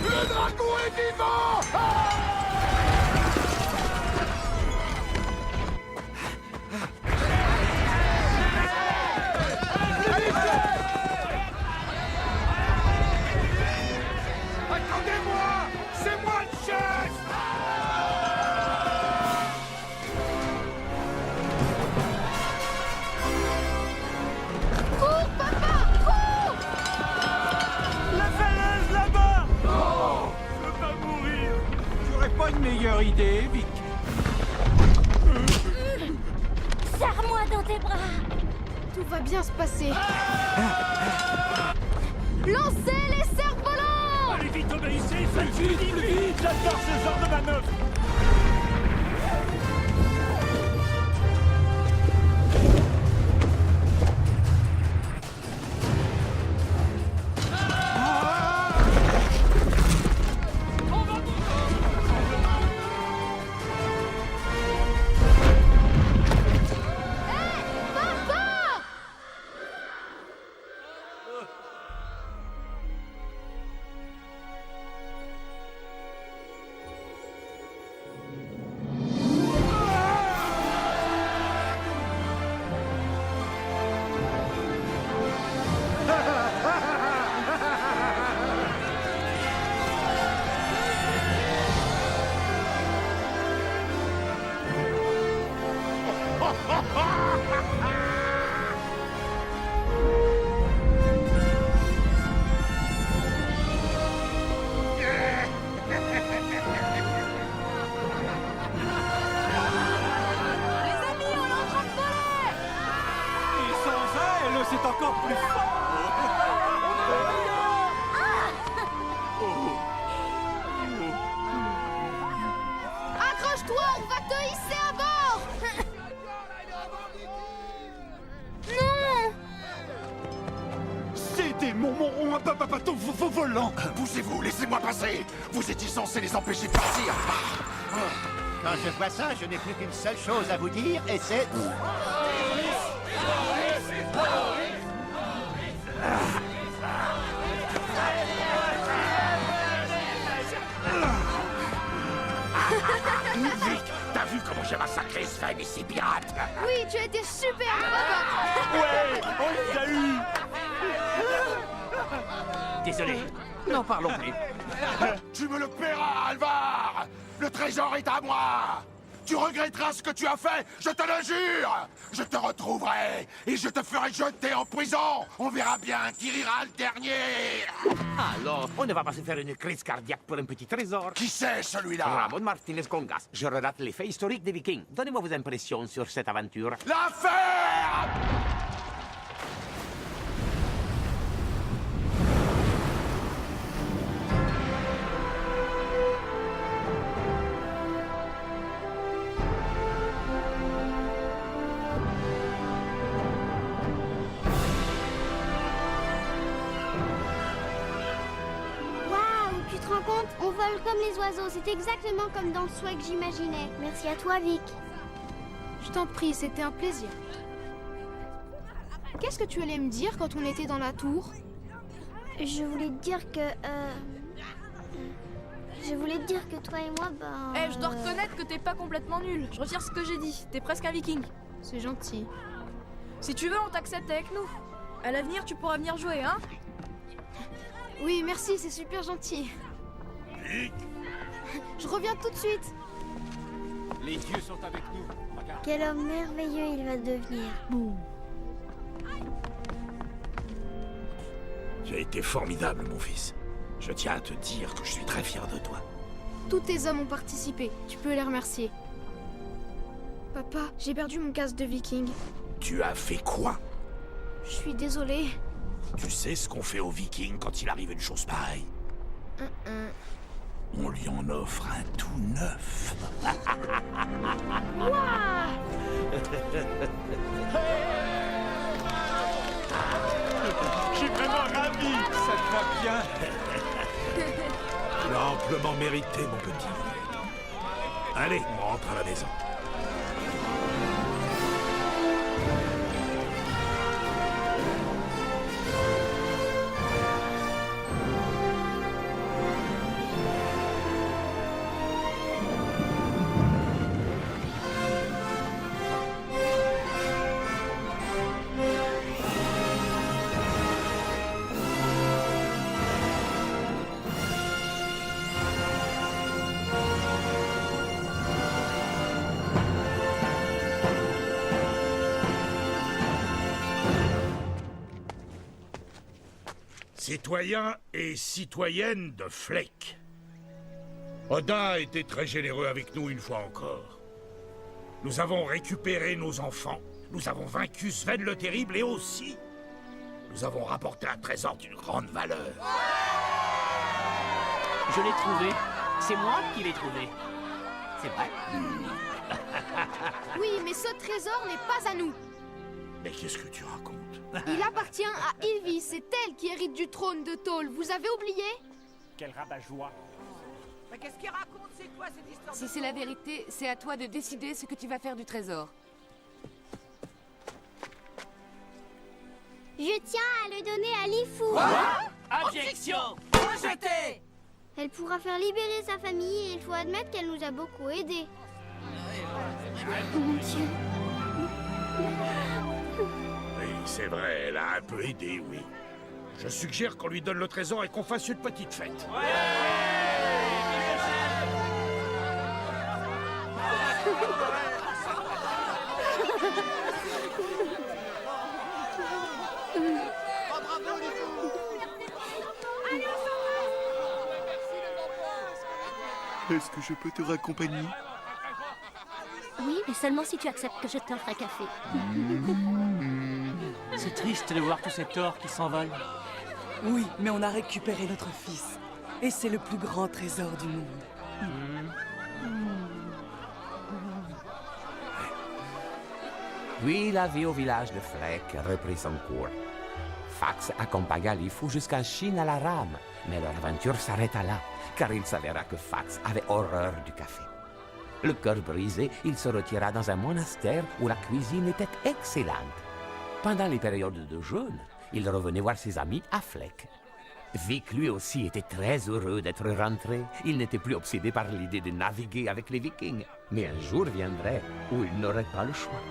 [SPEAKER 14] Le dragon est vivant!
[SPEAKER 8] Attendez-moi! C'est moi le chef!
[SPEAKER 1] Cours, papa! Cours!
[SPEAKER 21] La falaise là-bas. Oh, je veux pas mourir.
[SPEAKER 11] Tu aurais pas une meilleure idée, Vic?
[SPEAKER 2] Serre-moi dans tes bras.
[SPEAKER 1] Tout va bien se passer. Lancez les cerfs-volants!
[SPEAKER 21] Allez vite, obéissez, faites vite, vite. J'adore ce genre de manœuvre.
[SPEAKER 1] Papa!
[SPEAKER 11] Et sans elle, c'est encore plus fort.
[SPEAKER 1] Accroche-toi, on va te hisser à bord! Non!
[SPEAKER 14] C'était mon volant. Bougez-vous, laissez-moi passer. Vous étiez censé les empêcher de partir.
[SPEAKER 13] Quand je vois ça, je n'ai plus qu'une seule chose à vous dire, et c'est...
[SPEAKER 14] Vic, t'as vu comment j'ai massacré Sven et ses pirates?
[SPEAKER 1] Oui, tu as été super, papa.
[SPEAKER 21] Ouais, on les a eu.
[SPEAKER 6] Désolé.
[SPEAKER 7] N'en parlons plus.
[SPEAKER 14] Tu me le paieras, Alvar! Le trésor est à moi! Tu regretteras ce que tu as fait, je te le jure! Je te retrouverai et je te ferai jeter en prison! On verra bien qui rira le dernier!
[SPEAKER 3] Alors, on ne va pas se faire une crise cardiaque pour un petit trésor.
[SPEAKER 14] Qui c'est, celui-là?
[SPEAKER 3] Ramon Martinez Congas. Je relate les faits historiques des Vikings. Donnez-moi vos impressions sur cette aventure.
[SPEAKER 14] L'affaire!
[SPEAKER 20] Waouh, tu te rends compte? On vole comme les oiseaux, c'est exactement comme dans le souhait que j'imaginais. Merci à toi, Vic.
[SPEAKER 1] Je t'en prie, c'était un plaisir. Qu'est-ce que tu allais me dire quand on était dans la tour?
[SPEAKER 20] Je voulais te dire que... Je voulais te dire que toi et moi, ben...
[SPEAKER 19] Eh, je dois reconnaître que t'es pas complètement nul. Je retire ce que j'ai dit. T'es presque un viking.
[SPEAKER 1] C'est gentil.
[SPEAKER 19] Si tu veux, on t'accepte avec nous. À l'avenir, tu pourras venir jouer, hein?
[SPEAKER 1] Oui, merci, c'est super gentil. Je reviens tout de suite.
[SPEAKER 11] Les dieux sont avec nous. Regarde.
[SPEAKER 20] Quel homme merveilleux il va devenir. Boum.
[SPEAKER 4] Tu as été formidable, mon fils. Je tiens à te dire que je suis très fier de toi.
[SPEAKER 1] Tous tes hommes ont participé. Tu peux les remercier. Papa, j'ai perdu mon casque de viking.
[SPEAKER 4] Tu as fait quoi?
[SPEAKER 1] Je suis désolée.
[SPEAKER 4] Tu sais ce qu'on fait aux Vikings quand il arrive une chose pareille? On lui en offre un tout neuf.
[SPEAKER 21] Je suis vraiment ravi.
[SPEAKER 11] Ça te va bien.
[SPEAKER 4] Tu l'as amplement mérité, mon petit. Allez, on rentre à la maison. Citoyens et citoyennes de Fleck. Odin a été très généreux avec nous une fois encore. Nous avons récupéré nos enfants, nous avons vaincu Sven le Terrible et aussi, nous avons rapporté un trésor d'une grande valeur.
[SPEAKER 6] Je l'ai trouvé. C'est moi qui l'ai trouvé. C'est vrai.
[SPEAKER 1] Oui, mais ce trésor n'est pas à nous.
[SPEAKER 4] Mais qu'est-ce que tu racontes?
[SPEAKER 1] Il appartient à Ylvi. C'est elle qui hérite du trône de Tol. Vous avez oublié?
[SPEAKER 21] Quel rabat-joie.
[SPEAKER 12] Mais qu'est-ce qu'il raconte? C'est quoi cette histoire?
[SPEAKER 9] Si c'est la vérité, c'est à toi de décider ce que tu vas faire du trésor.
[SPEAKER 20] Je tiens à le donner à Lifu.
[SPEAKER 6] Objection!
[SPEAKER 12] Rejeté!
[SPEAKER 20] Elle pourra faire libérer sa famille et il faut admettre qu'elle nous a beaucoup aidés. Oh mon Dieu.
[SPEAKER 4] Oui, c'est vrai, elle a un peu aidé, oui. Je suggère qu'on lui donne le trésor et qu'on fasse une petite fête.
[SPEAKER 17] Est-ce que je peux te raccompagner?
[SPEAKER 2] Oui, mais seulement si tu acceptes que je t'offre un café.
[SPEAKER 6] C'est triste de voir tout cet or qui s'envole.
[SPEAKER 10] Oui, mais on a récupéré notre fils. Et c'est le plus grand trésor du monde.
[SPEAKER 3] Puis la vie au village de Fleck reprit son cours. Fax accompagna Lifu jusqu'à Chine à la rame, mais leur aventure s'arrêta là, car il s'avéra que Fax avait horreur du café. Le cœur brisé, il se retira dans un monastère où la cuisine était excellente. Pendant les périodes de jeûne, il revenait voir ses amis à Fleck. Vic, lui aussi, était très heureux d'être rentré. Il n'était plus obsédé par l'idée de naviguer avec les Vikings. Mais un jour viendrait où il n'aurait pas le choix.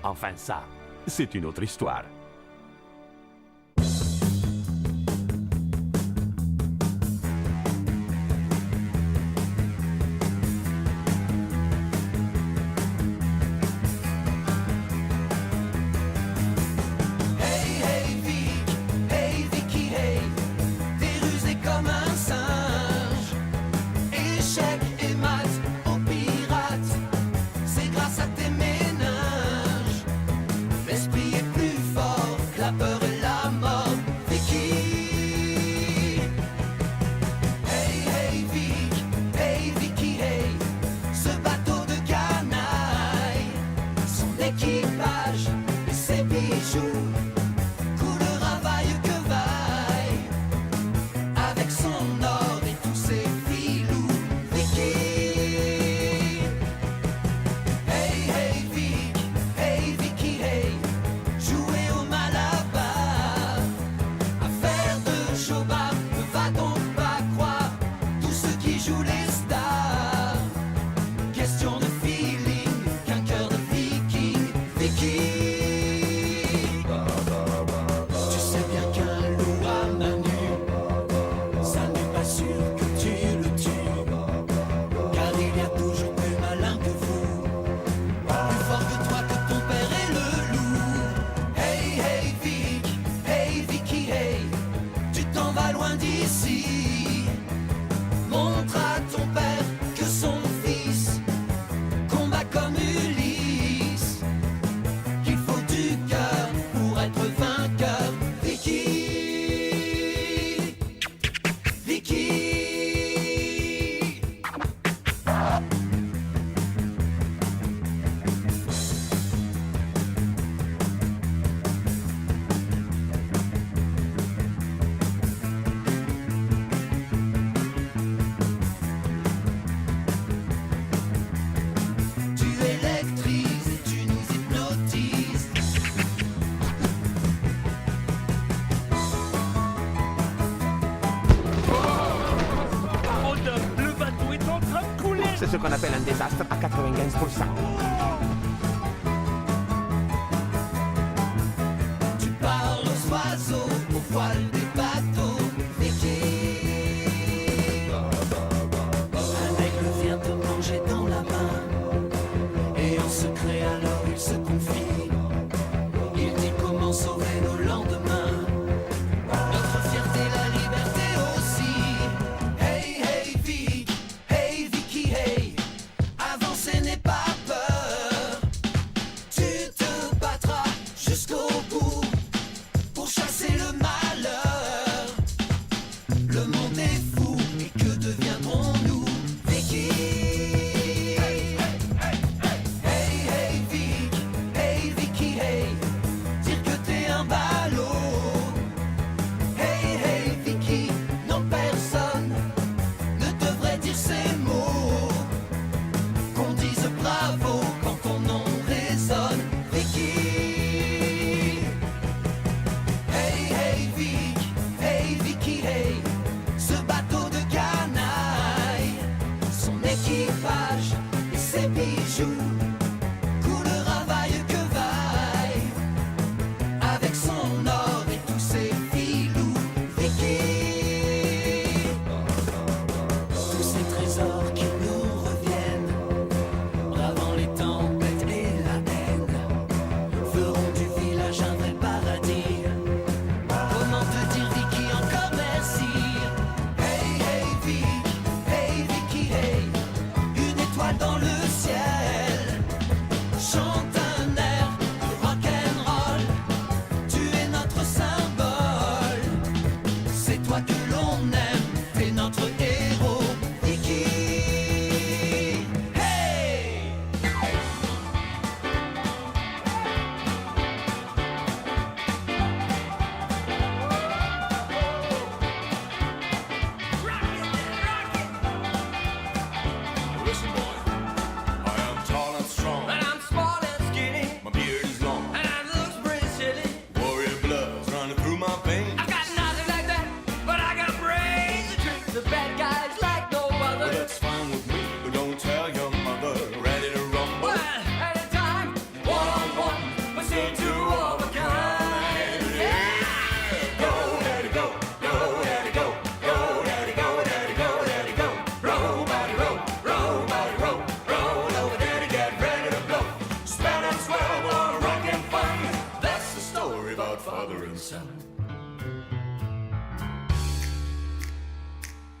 [SPEAKER 3] Enfin ça, c'est une autre histoire. C'est ce qu'on appelle un désastre à 95%.
[SPEAKER 15] Tu parles aux oiseaux, aux voiles des bateaux, Vicky. Un aigle vient te manger dans la main, et en secret alors il se confie. Il dit comment sauver nos lendemains, notre fierté, la liberté aussi. Hey, hey, Vic, hey, Vicky, hey, avancer n'est pas peur. still two of a kind. Yeah! Go, daddy, go. Go, daddy, go. Go, daddy, go, daddy, go, daddy, go. Roll, body, roll. Roll, body, roll. Roll over, daddy, get ready to blow. Span and swell, more rock and fun. That's the story about father and son.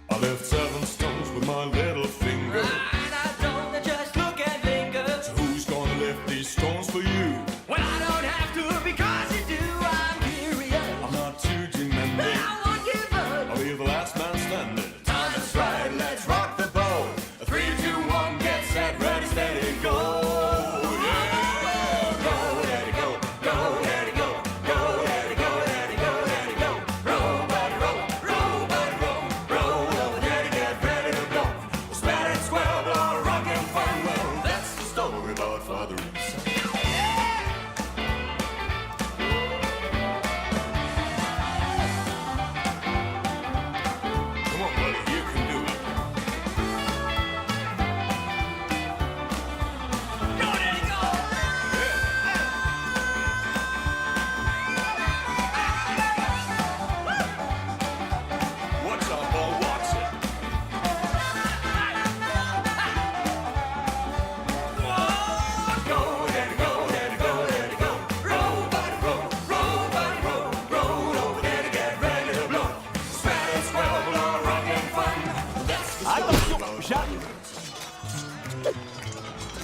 [SPEAKER 16] I left 7 stones with my little finger.
[SPEAKER 15] And I don't just look at fingers.
[SPEAKER 16] So who's gonna lift these stones for you?
[SPEAKER 15] Well, I don't have to because you do. I'm curious.
[SPEAKER 16] I'm not too demanding.
[SPEAKER 15] I won't give up.
[SPEAKER 16] I'll be the last man standing.
[SPEAKER 15] Time is right, let's rock the boat. 3, 2, 1, get set, ready, steady, go. Yeah. Go, daddy, go. Go, daddy, go. Go, daddy, go, daddy, go, daddy, go. Roll, body, roll. Roll, body, roll. Roll over, daddy, get ready to blow. Spat and swell, blow, rock and fun. Well, that's the story about father and son.
[SPEAKER 16] Come on, buddy, you can do it.
[SPEAKER 15] Go, daddy, go.
[SPEAKER 16] What's up, Paul Watson?
[SPEAKER 15] Go, daddy, go, daddy, go, daddy, go. Roll, body, roll. Roll, body, roll. Roll over, daddy, get ready to blow. Spat and swell, blow, rock and fun. That's the story
[SPEAKER 8] Attention,
[SPEAKER 15] about
[SPEAKER 8] Jacques.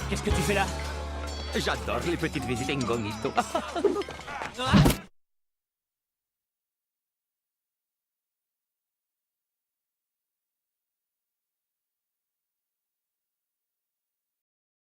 [SPEAKER 8] Qu'est-ce que tu fais là?
[SPEAKER 3] J'adore les petites visites incognito.